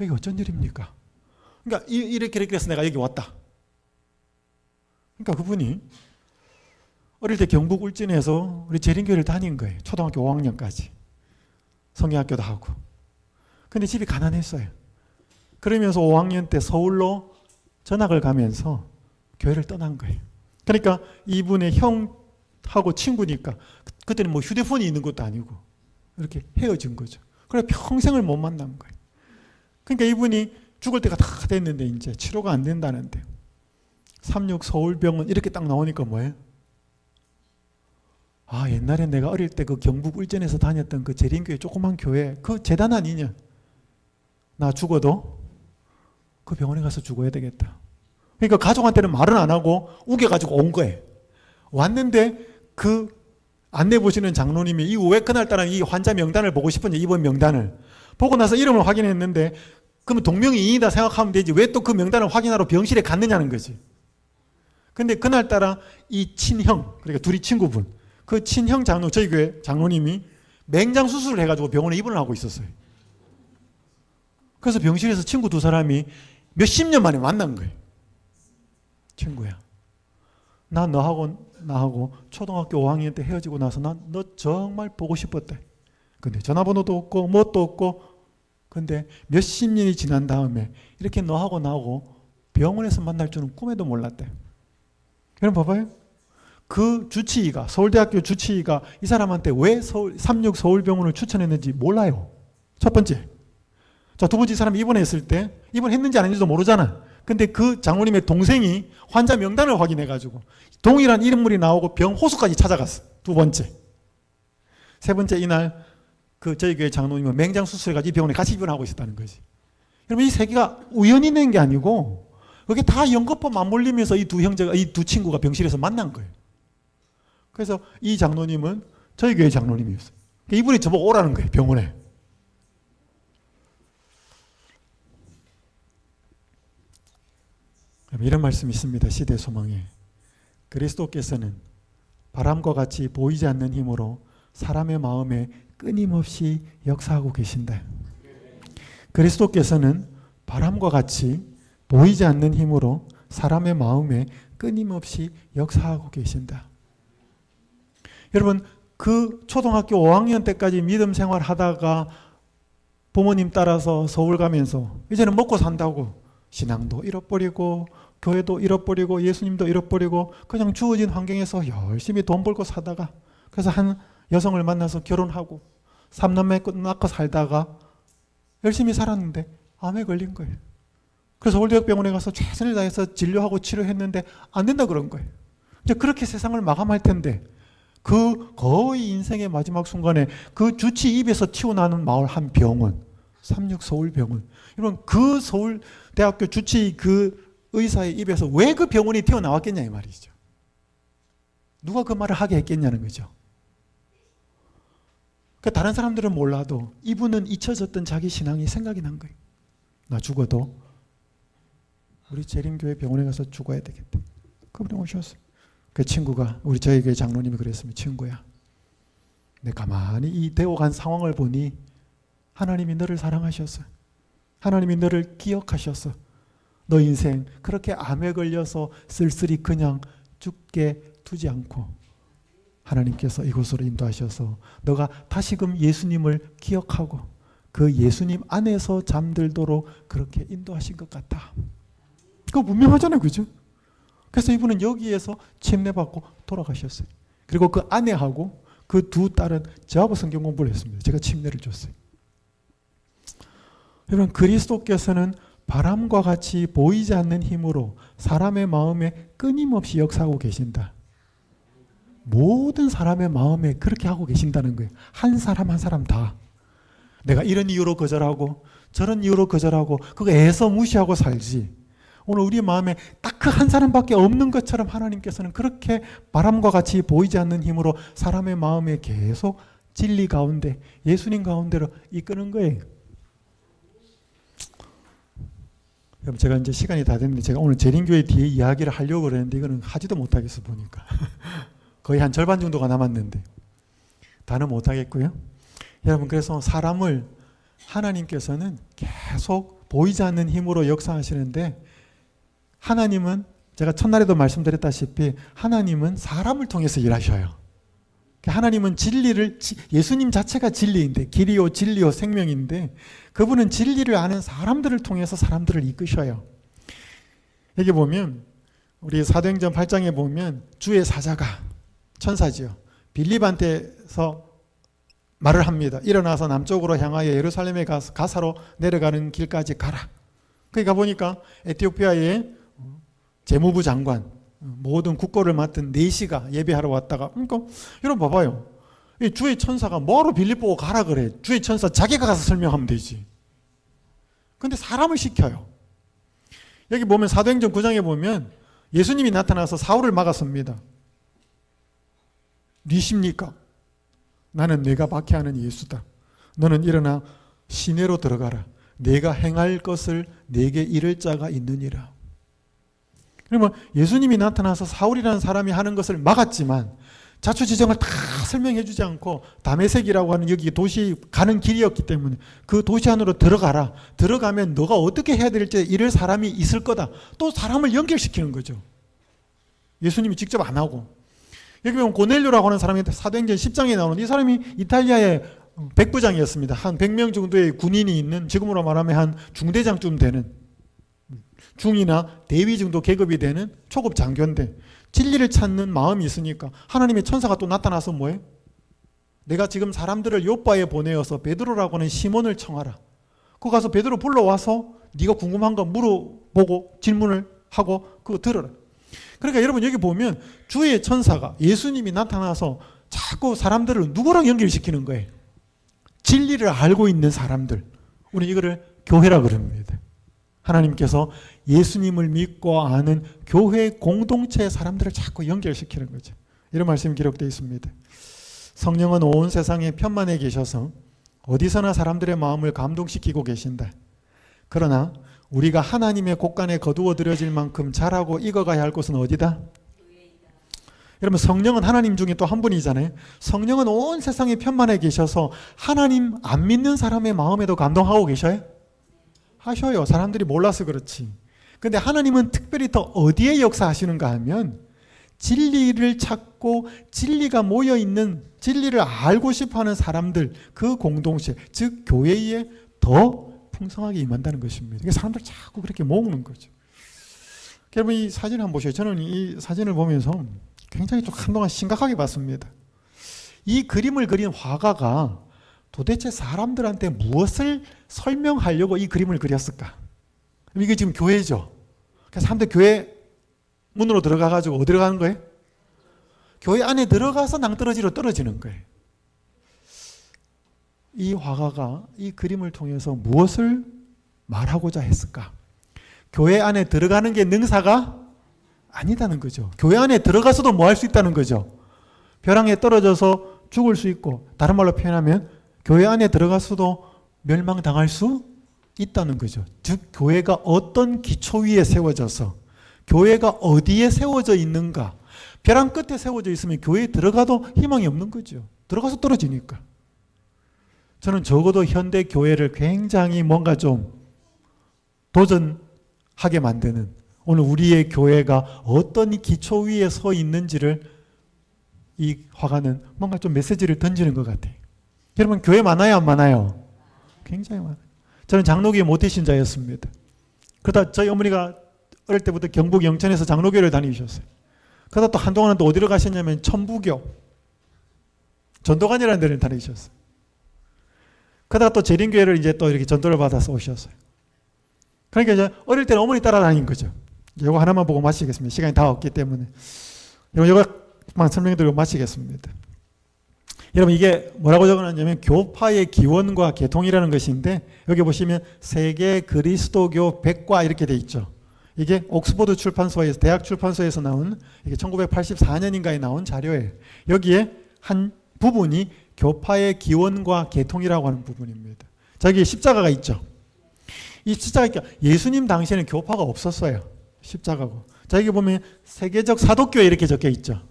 여기 어쩐 일입니까? 그러니까 이렇게 해서 내가 여기 왔다. 그러니까 그분이 어릴 때 경북 울진에서 우리 재림교회를 다닌 거예요. 초등학교 5학년까지. 성경학교도 하고. 근데 집이 가난했어요. 그러면서 5학년 때 서울로 전학을 가면서 교회를 떠난 거예요. 그러니까 이분의 형하고 친구니까 그때는 뭐 휴대폰이 있는 것도 아니고 이렇게 헤어진 거죠. 그래서 평생을 못 만난 거예요. 그러니까 이분이 죽을 때가 다 됐는데 이제 치료가 안 된다는데 36서울병원 이렇게 딱 나오니까 뭐예요? 옛날에 내가 어릴 때 그 경북 울진에서 다녔던 그 재림교회 조그만 교회 그 재단 아니냐? 나 죽어도 그 병원에 가서 죽어야 되겠다. 그러니까 가족한테는 말은 안 하고 우겨가지고 온 거예요. 왔는데 그 안내 보시는 장로님이 왜 그날따라 이 환자 명단을 보고 싶은지 입원 명단을 보고 나서 이름을 확인했는데 그러면 동명이인이다 생각하면 되지 왜 또 그 명단을 확인하러 병실에 갔느냐는 거지. 근데 그날따라 이 친형, 그러니까 둘이 친구분, 그 친형 장로, 저희 교회 장로님이 맹장 수술을 해가지고 병원에 입원을 하고 있었어요. 그래서 병실에서 친구 2사람이 몇십 년 만에 만난 거예요. 친구야, 나 나하고 초등학교 5학년 때 헤어지고 나서 난 너 정말 보고 싶었대. 근데 전화번호도 없고 뭣도 없고 근데 몇십 년이 지난 다음에 이렇게 너하고 나하고 병원에서 만날 줄은 꿈에도 몰랐대. 그럼 봐봐요. 그 주치의가 서울대학교 주치의가 이 사람한테 왜 36서울병원을 추천했는지 몰라요. 첫 번째. 자, 두 번째 이 사람이 입원했을 때 입원했는지 안 했는지도 모르잖아. 근데 그 장로님의 동생이 환자 명단을 확인해가지고 동일한 이름물이 나오고 병 호수까지 찾아갔어. 두 번째. 세 번째 이날 그 저희 교회 장로님은 맹장 수술해가지고 이 병원에 같이 입원하고 있었다는 거지. 여러분 이 세 개가 우연히 낸 게 아니고 그게 다 연거푸 맞물리면서 이 두 친구가 병실에서 만난 거예요. 그래서 이 장로님은 저희 교회 장로님이었어요. 이분이 저보고 오라는 거예요. 병원에. 이런 말씀이 있습니다. 시대 소망에. 그리스도께서는 바람과 같이 보이지 않는 힘으로 사람의 마음에 끊임없이 역사하고 계신다. 그리스도께서는 바람과 같이 보이지 않는 힘으로 사람의 마음에 끊임없이 역사하고 계신다. 여러분, 그 초등학교 5학년 때까지 믿음 생활 하다가 부모님 따라서 서울 가면서 이제는 먹고 산다고 신앙도 잃어버리고 교회도 잃어버리고 예수님도 잃어버리고 그냥 주어진 환경에서 열심히 돈 벌고 사다가 그래서 한 여성을 만나서 결혼하고 3남매 낳고 살다가 열심히 살았는데 암에 걸린 거예요. 그래서 서울대학병원에 가서 최선을 다해서 진료하고 치료했는데 안 된다 그런 거예요. 이제 그렇게 세상을 마감할 텐데 그 거의 인생의 마지막 순간에 그 주치 입에서 튀어나오는 마을 한 병원, 삼육서울병원. 여러분, 그 서울대학교 주치 그 의사의 입에서 왜 그 병원이 튀어나왔겠냐 이 말이죠. 누가 그 말을 하게 했겠냐는 거죠. 그러니까 다른 사람들은 몰라도 이분은 잊혀졌던 자기 신앙이 생각이 난 거예요. 나 죽어도 우리 재림교회 병원에 가서 죽어야 되겠다. 그분이 오셨어요. 그 친구가 우리 저희 교회 장로님이 그랬습니다. 친구야, 내 가만히 이 되어간 상황을 보니 하나님이 너를 사랑하셨어. 하나님이 너를 기억하셨어. 너 인생 그렇게 암에 걸려서 쓸쓸히 그냥 죽게 두지 않고 하나님께서 이곳으로 인도하셔서 너가 다시금 예수님을 기억하고 그 예수님 안에서 잠들도록 그렇게 인도하신 것 같다. 그거 분명하잖아요. 그죠? 그래서 이분은 여기에서 침례받고 돌아가셨어요. 그리고 그 아내하고 그 두 딸은 저하고 성경 공부를 했습니다. 제가 침례를 줬어요. 여러분, 그리스도께서는 바람과 같이 보이지 않는 힘으로 사람의 마음에 끊임없이 역사하고 계신다. 모든 사람의 마음에 그렇게 하고 계신다는 거예요. 한 사람 한 사람 다. 내가 이런 이유로 거절하고 저런 이유로 거절하고 그거 애써 무시하고 살지. 오늘 우리 마음에 딱 그 한 사람밖에 없는 것처럼 하나님께서는 그렇게 바람과 같이 보이지 않는 힘으로 사람의 마음에 계속 진리 가운데 예수님 가운데로 이끄는 거예요. 여러분, 제가 이제 시간이 다 됐는데 제가 오늘 재림교회 뒤에 이야기를 하려고 그랬는데 이거는 하지도 못하겠어 보니까. 거의 한 절반 정도가 남았는데 다는 못하겠고요. 여러분, 그래서 사람을 하나님께서는 계속 보이지 않는 힘으로 역사하시는데 하나님은 제가 첫날에도 말씀드렸다시피 하나님은 사람을 통해서 일하셔요. 하나님은 진리를, 예수님 자체가 진리인데 길이요 진리요 생명인데 그분은 진리를 아는 사람들을 통해서 사람들을 이끄셔요. 여기 보면 우리 사도행전 8장에 보면 주의 사자가 천사지요. 빌립한테서 말을 합니다. 일어나서 남쪽으로 향하여 예루살렘에 가서 가사로 내려가는 길까지 가라. 거기 가보니까 에티오피아의 재무부 장관, 모든 국고를 맡은 네시가 예배하러 왔다가, 그러니까 여러분 봐봐요. 이 주의 천사가 뭐하러 빌립 보고 가라 그래. 주의 천사 자기가 가서 설명하면 되지. 근데 사람을 시켜요. 여기 보면 사도행전 9장에 보면 예수님이 나타나서 사울을 막았습니다. 니십니까? 나는 내가 박해하는 예수다. 너는 일어나 시내로 들어가라. 내가 행할 것을 내게 이를 자가 있느니라. 그러면 예수님이 나타나서 사울이라는 사람이 하는 것을 막았지만 자초지정을 다 설명해 주지 않고 다메섹이라고 하는 여기 도시 가는 길이었기 때문에 그 도시 안으로 들어가라. 들어가면 너가 어떻게 해야 될지 이럴 사람이 있을 거다. 또 사람을 연결시키는 거죠. 예수님이 직접 안 하고. 여기 보면 고넬료라고 하는 사람이 사도행전 10장에 나오는 이 사람이 이탈리아의 백부장이었습니다. 한 100명 정도의 군인이 있는, 지금으로 말하면 한 중대장쯤 되는, 중이나 대위 정도 계급이 되는 초급 장교인데 진리를 찾는 마음이 있으니까 하나님의 천사가 또 나타나서 뭐해? 내가 지금 사람들을 요바에 보내어서 베드로라고 하는 시몬을 청하라. 거기 가서 베드로 불러와서 네가 궁금한 거 물어보고 질문을 하고 그거 들어라. 그러니까 여러분 여기 보면 주의 천사가 예수님이 나타나서 자꾸 사람들을 누구랑 연결시키는 거예요? 진리를 알고 있는 사람들. 우리 이거를 교회라 그럽니다. 하나님께서 예수님을 믿고 아는 교회 공동체의 사람들을 자꾸 연결시키는 거죠. 이런 말씀이 기록되어 있습니다. 성령은 온 세상에 편만에 계셔서 어디서나 사람들의 마음을 감동시키고 계신다. 그러나 우리가 하나님의 곳간에 거두어 들여질 만큼 잘하고 익어가야 할 곳은 어디다? 여러분 성령은 하나님 중에 또 한 분이잖아요. 성령은 온 세상에 편만에 계셔서 하나님 안 믿는 사람의 마음에도 감동하고 계셔요? 하셔요. 사람들이 몰라서 그렇지. 근데 하나님은 특별히 더 어디에 역사하시는가 하면 진리를 찾고 진리가 모여있는, 진리를 알고 싶어하는 사람들, 그 공동체, 즉 교회에 더 풍성하게 임한다는 것입니다. 그러니까 사람들 자꾸 그렇게 모으는 거죠. 여러분 이 사진 한번 보세요. 저는 이 사진을 보면서 굉장히 좀 한동안 심각하게 봤습니다. 이 그림을 그린 화가가 도대체 사람들한테 무엇을 설명하려고 이 그림을 그렸을까? 이게 지금 교회죠. 그래서 사람들 교회 문으로 들어가가지고 어디로 가는 거예요? 교회 안에 들어가서 낭떠러지로 떨어지는 거예요. 이 화가가 이 그림을 통해서 무엇을 말하고자 했을까? 교회 안에 들어가는 게 능사가 아니다는 거죠. 교회 안에 들어가서도 뭐 할 수 있다는 거죠. 벼랑에 떨어져서 죽을 수 있고, 다른 말로 표현하면 교회 안에 들어가서도 멸망당할 수 있다는 거죠. 즉 교회가 어떤 기초 위에 세워져서 교회가 어디에 세워져 있는가. 벼랑 끝에 세워져 있으면 교회에 들어가도 희망이 없는 거죠. 들어가서 떨어지니까. 저는 적어도 현대 교회를 굉장히 뭔가 좀 도전하게 만드는, 오늘 우리의 교회가 어떤 기초 위에 서 있는지를 이 화가는 뭔가 좀 메시지를 던지는 것 같아요. 여러분 교회 많아요 안 많아요? 굉장히 많아요. 저는 장로교회 모태신자였습니다. 그러다 저희 어머니가 어릴 때부터 경북 영천에서 장로교회를 다니셨어요. 그러다 또 한동안은 또 어디로 가셨냐면 천부교, 전도관이라는 데를 다니셨어요. 그러다가 또 재림교회를 이제 또 이렇게 전도를 받아서 오셨어요. 그러니까 이제 어릴 때는 어머니 따라다닌 거죠. 이거 하나만 보고 마치겠습니다. 시간이 다 없기 때문에. 이거만 설명드리고 마치겠습니다. 여러분 이게 뭐라고 적어놨냐면 교파의 기원과 계통이라는 것인데, 여기 보시면 세계 그리스도교 백과 이렇게 돼 있죠. 이게 옥스퍼드 출판소에서, 대학 출판소에서 나온, 이게 1984년인가에 나온 자료예요. 여기에 한 부분이 교파의 기원과 계통이라고 하는 부분입니다. 자, 여기 십자가가 있죠. 이 십자가, 예수님 당시에는 교파가 없었어요. 십자가고. 자, 여기 보면 세계적 사도교회 이렇게 적혀 있죠.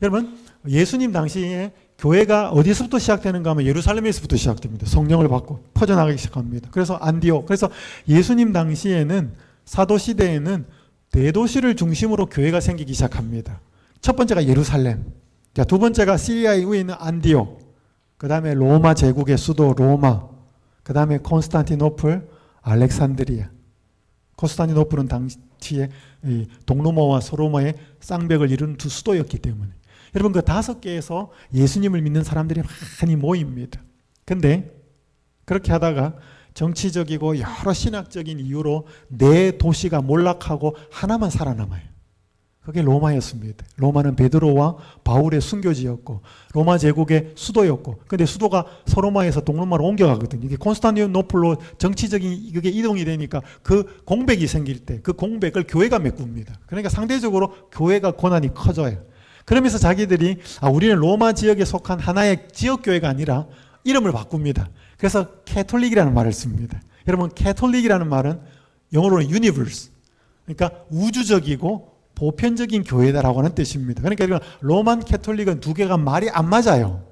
여러분, 예수님 당시에 교회가 어디서부터 시작되는가 하면 예루살렘에서부터 시작됩니다. 성령을 받고 퍼져나가기 시작합니다. 그래서 안디옥. 그래서 예수님 당시에는, 사도 시대에는 대도시를 중심으로 교회가 생기기 시작합니다. 첫 번째가 예루살렘. 두 번째가 시리아 이후에 있는 안디옥. 그 다음에 로마 제국의 수도 로마. 그 다음에 콘스탄티노플, 알렉산드리아. 콘스탄티노플은 당시에 동로마와 소로마의 쌍벽을 이룬 두 수도였기 때문에. 여러분 그 5개에서 예수님을 믿는 사람들이 많이 모입니다. 근데 그렇게 하다가 정치적이고 여러 신학적인 이유로 네 도시가 몰락하고 하나만 살아남아요. 그게 로마였습니다. 로마는 베드로와 바울의 순교지였고 로마 제국의 수도였고, 근데 수도가 서로마에서 동로마로 옮겨가거든요. 이게 콘스탄티노플로 정치적인 그게 이동이 되니까 그 공백이 생길 때 그 공백을 교회가 메꿉니다. 그러니까 상대적으로 교회가 권한이 커져요. 그러면서 자기들이 우리는 로마 지역에 속한 하나의 지역교회가 아니라 이름을 바꿉니다. 그래서 캐톨릭이라는 말을 씁니다. 여러분 캐톨릭이라는 말은 영어로는 universe, 그러니까 우주적이고 보편적인 교회다라고 하는 뜻입니다. 그러니까 로만 캐톨릭은 두 개가 말이 안 맞아요.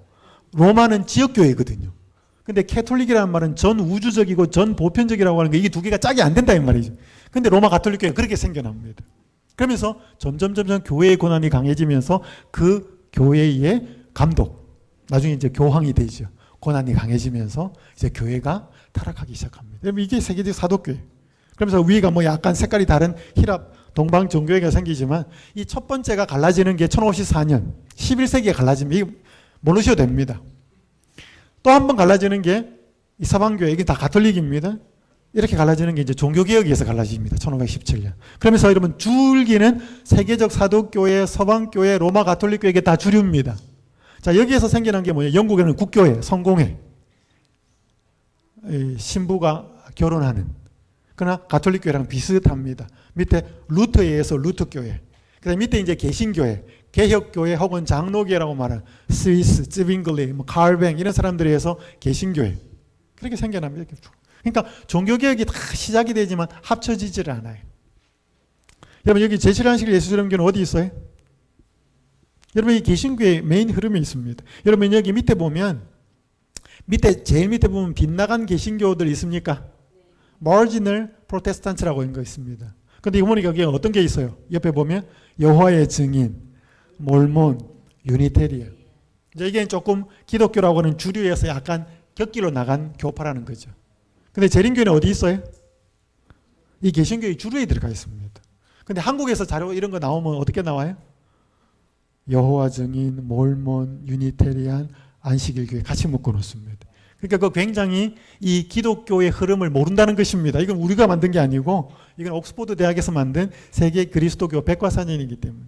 로마는 지역교회거든요. 근데 캐톨릭이라는 말은 전 우주적이고 전 보편적이라고 하는 게, 이게 두 개가 짝이 안 된다 이 말이죠. 근데 로마 가톨릭교회가 그렇게 생겨납니다. 그러면서 점점 교회의 권한이 강해지면서 그 교회의 감독, 나중에 이제 교황이 되죠. 권한이 강해지면서 이제 교회가 타락하기 시작합니다. 이게 세계적 사도교회. 그러면서 위가 뭐 약간 색깔이 다른 히랍 동방 정교회가 생기지만, 이 첫 번째가 갈라지는 게 1514년 11세기에 갈라집니다. 이게 모르셔도 됩니다. 또 한 번 갈라지는 게 이 서방교회, 이게 다 가톨릭입니다. 이렇게 갈라지는 게 이제 종교개혁에서 갈라집니다. 1517년. 그러면서 여러분 줄기는 세계적 사도교회, 서방교회, 로마 가톨릭교회, 이게 다 주류입니다. 자, 여기에서 생겨난 게 뭐예요? 영국에는 국교회, 성공회, 신부가 결혼하는. 그러나 가톨릭교회랑 비슷합니다. 밑에 루터에 의해서 루터교회, 그다음 밑에 이제 개신교회, 개혁교회 혹은 장로교회라고 말하는 스위스, 쯔빙글리, 칼뱅 이런 사람들에 의해서 개신교회, 그렇게 생겨납니다. 그러니까 종교개혁이 다 시작이 되지만 합쳐지지를 않아요. 여러분 여기 제7안식 예수절임교는 어디 있어요? 여러분 이 개신교의 메인 흐름이 있습니다. 여러분 여기 밑에 보면 제일 밑에 보면 빗나간 개신교들 있습니까? 마지널 프로테스탄트라고 있는 거 있습니다. 근데 이거 보니까 여기 어떤 게 있어요? 옆에 보면 여호와의 증인, 몰몬, 유니테리언. 이제 이게 조금 기독교라고 하는 주류에서 약간 격기로 나간 교파라는 거죠. 근데 재림교회는 어디 있어요? 이 개신교의 주류에 들어가 있습니다. 근데 한국에서 자료 이런 거 나오면 어떻게 나와요? 여호와 증인, 몰몬, 유니테리안, 안식일교회 같이 묶어 놓습니다. 그러니까 그 굉장히 이 기독교의 흐름을 모른다는 것입니다. 이건 우리가 만든 게 아니고 이건 옥스퍼드 대학에서 만든 세계 그리스도교 백과사전이기 때문에.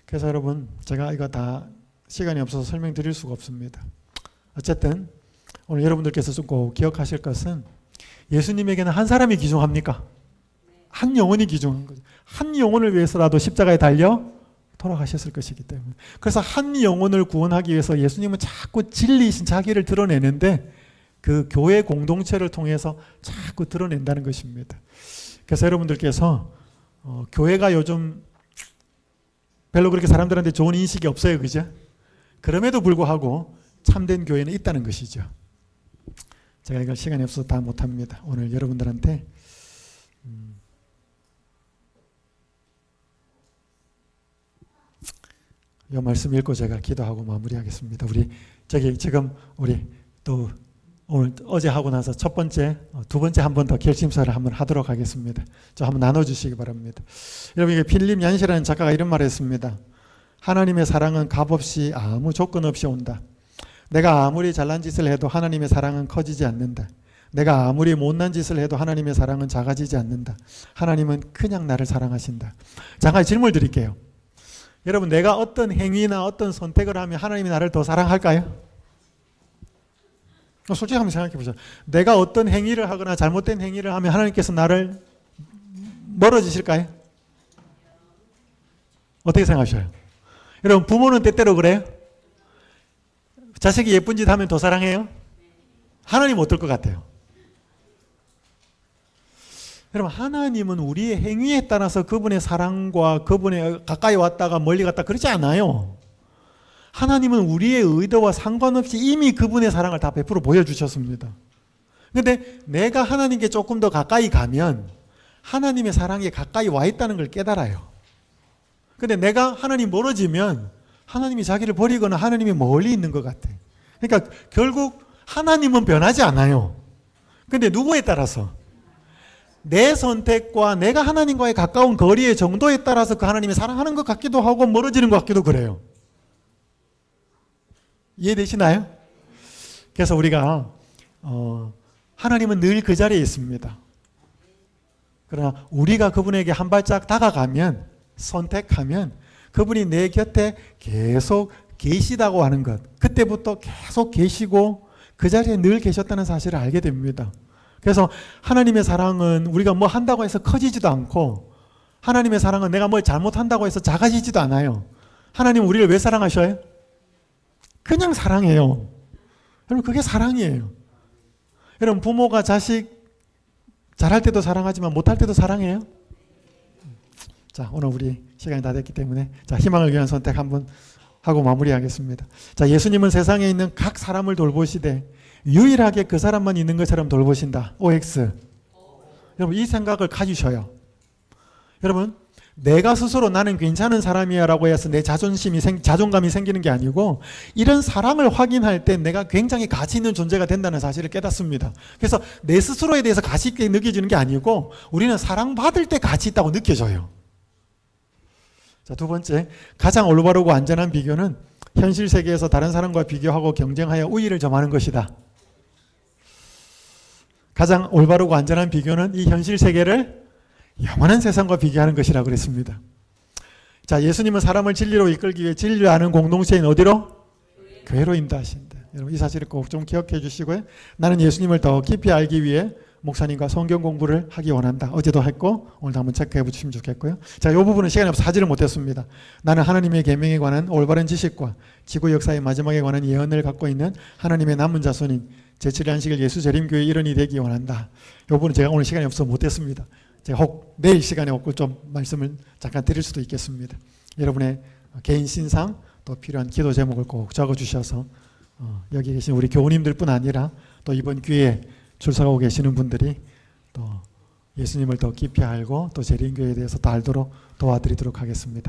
그래서 여러분 제가 이거 다 시간이 없어서 설명드릴 수가 없습니다. 어쨌든 오늘 여러분들께서 좀 꼭 기억하실 것은 예수님에게는 한 사람이 귀중합니까? 한 영혼이 귀중한 거죠. 한 영혼을 위해서라도 십자가에 달려 돌아가셨을 것이기 때문에. 그래서 한 영혼을 구원하기 위해서 예수님은 자꾸 진리이신 자기를 드러내는데 그 교회 공동체를 통해서 자꾸 드러낸다는 것입니다. 그래서 여러분들께서 교회가 요즘 별로 그렇게 사람들한테 좋은 인식이 없어요. 그죠? 그럼에도 불구하고 참된 교회는 있다는 것이죠. 제가 이걸 시간이 없어서 다 못합니다. 오늘 여러분들한테 이 말씀 읽고 제가 기도하고 마무리하겠습니다. 우리 또 오늘 어제 하고 나서 첫 번째, 두 번째 한 번 더 결심사를 한번 하도록 하겠습니다. 저 한번 나눠주시기 바랍니다. 여러분 이게 필립 얀시라는 작가가 이런 말을 했습니다. 하나님의 사랑은 값없이 아무 조건 없이 온다. 내가 아무리 잘난 짓을 해도 하나님의 사랑은 커지지 않는다. 내가 아무리 못난 짓을 해도 하나님의 사랑은 작아지지 않는다. 하나님은 그냥 나를 사랑하신다. 잠깐 질문을 드릴게요. 여러분 내가 어떤 행위나 어떤 선택을 하면 하나님이 나를 더 사랑할까요? 솔직히 한번 생각해 보세요. 내가 어떤 행위를 하거나 잘못된 행위를 하면 하나님께서 나를 멀어지실까요? 어떻게 생각하셔요? 여러분 부모는 때때로 그래요? 자식이 예쁜 짓 하면 더 사랑해요? 하나님 어떨 것 같아요? 여러분 하나님은 우리의 행위에 따라서 그분의 사랑과 그분의 가까이 왔다가 멀리 갔다 그러지 않아요. 하나님은 우리의 의도와 상관없이 이미 그분의 사랑을 다 베풀어 보여주셨습니다. 그런데 내가 하나님께 조금 더 가까이 가면 하나님의 사랑에 가까이 와 있다는 걸 깨달아요. 그런데 내가 하나님 멀어지면 하나님이 자기를 버리거나 하나님이 멀리 있는 것 같아. 그러니까 결국 하나님은 변하지 않아요. 그런데 누구에 따라서? 내 선택과 내가 하나님과의 가까운 거리의 정도에 따라서 그 하나님이 사랑하는 것 같기도 하고 멀어지는 것 같기도 그래요. 이해되시나요? 그래서 우리가 하나님은 늘 그 자리에 있습니다. 그러나 우리가 그분에게 한 발짝 다가가면 선택하면 그분이 내 곁에 계속 계시다고 하는 것, 그때부터 계속 계시고 그 자리에 늘 계셨다는 사실을 알게 됩니다. 그래서 하나님의 사랑은 우리가 뭐 한다고 해서 커지지도 않고 하나님의 사랑은 내가 뭘 잘못한다고 해서 작아지지도 않아요. 하나님은 우리를 왜 사랑하셔요? 그냥 사랑해요. 여러분 그게 사랑이에요. 여러분 부모가 자식 잘할 때도 사랑하지만 못할 때도 사랑해요. 자 오늘 우리 시간이 다 됐기 때문에 자 희망을 위한 선택 한번 하고 마무리하겠습니다. 자 예수님은 세상에 있는 각 사람을 돌보시되 유일하게 그 사람만 있는 것처럼 돌보신다. OX. 여러분 이 생각을 가지셔요. 여러분 내가 스스로 나는 괜찮은 사람이야 라고 해서 내 자존감이 생기는 게 아니고 이런 사랑을 확인할 때 내가 굉장히 가치 있는 존재가 된다는 사실을 깨닫습니다. 그래서 내 스스로에 대해서 가치 있게 느껴지는 게 아니고 우리는 사랑받을 때 가치 있다고 느껴져요. 자, 두 번째, 가장 올바르고 안전한 비교는 현실 세계에서 다른 사람과 비교하고 경쟁하여 우위를 점하는 것이다. 가장 올바르고 안전한 비교는 이 현실 세계를 영원한 세상과 비교하는 것이라고 그랬습니다. 자, 예수님은 사람을 진리로 이끌기 위해 진리를 아는 공동체인 어디로? 교회로 인도하신다. 여러분 이 사실을 꼭 좀 기억해 주시고요. 나는 예수님을 더 깊이 알기 위해 목사님과 성경 공부를 하기 원한다. 어제도 했고 오늘도 한번 체크해 보시면 좋겠고요. 자, 이 부분은 시간이 없어서 하지를 못했습니다. 나는 하나님의 계명에 관한 올바른 지식과 지구 역사의 마지막에 관한 예언을 갖고 있는 하나님의 남은 자손인 제7의 안식일 예수 재림교회 일원이 되기 원한다. 이 부분은 제가 오늘 시간이 없어서 못했습니다. 제가 혹 내일 시간에 없고 좀 말씀을 잠깐 드릴 수도 있겠습니다. 여러분의 개인 신상 또 필요한 기도 제목을 꼭 적어주셔서 여기 계신 우리 교우님들뿐 아니라 또 이번 기회에 출석하고 계시는 분들이 또 예수님을 더 깊이 알고 또 재림교회에 대해서 더 알도록 도와드리도록 하겠습니다.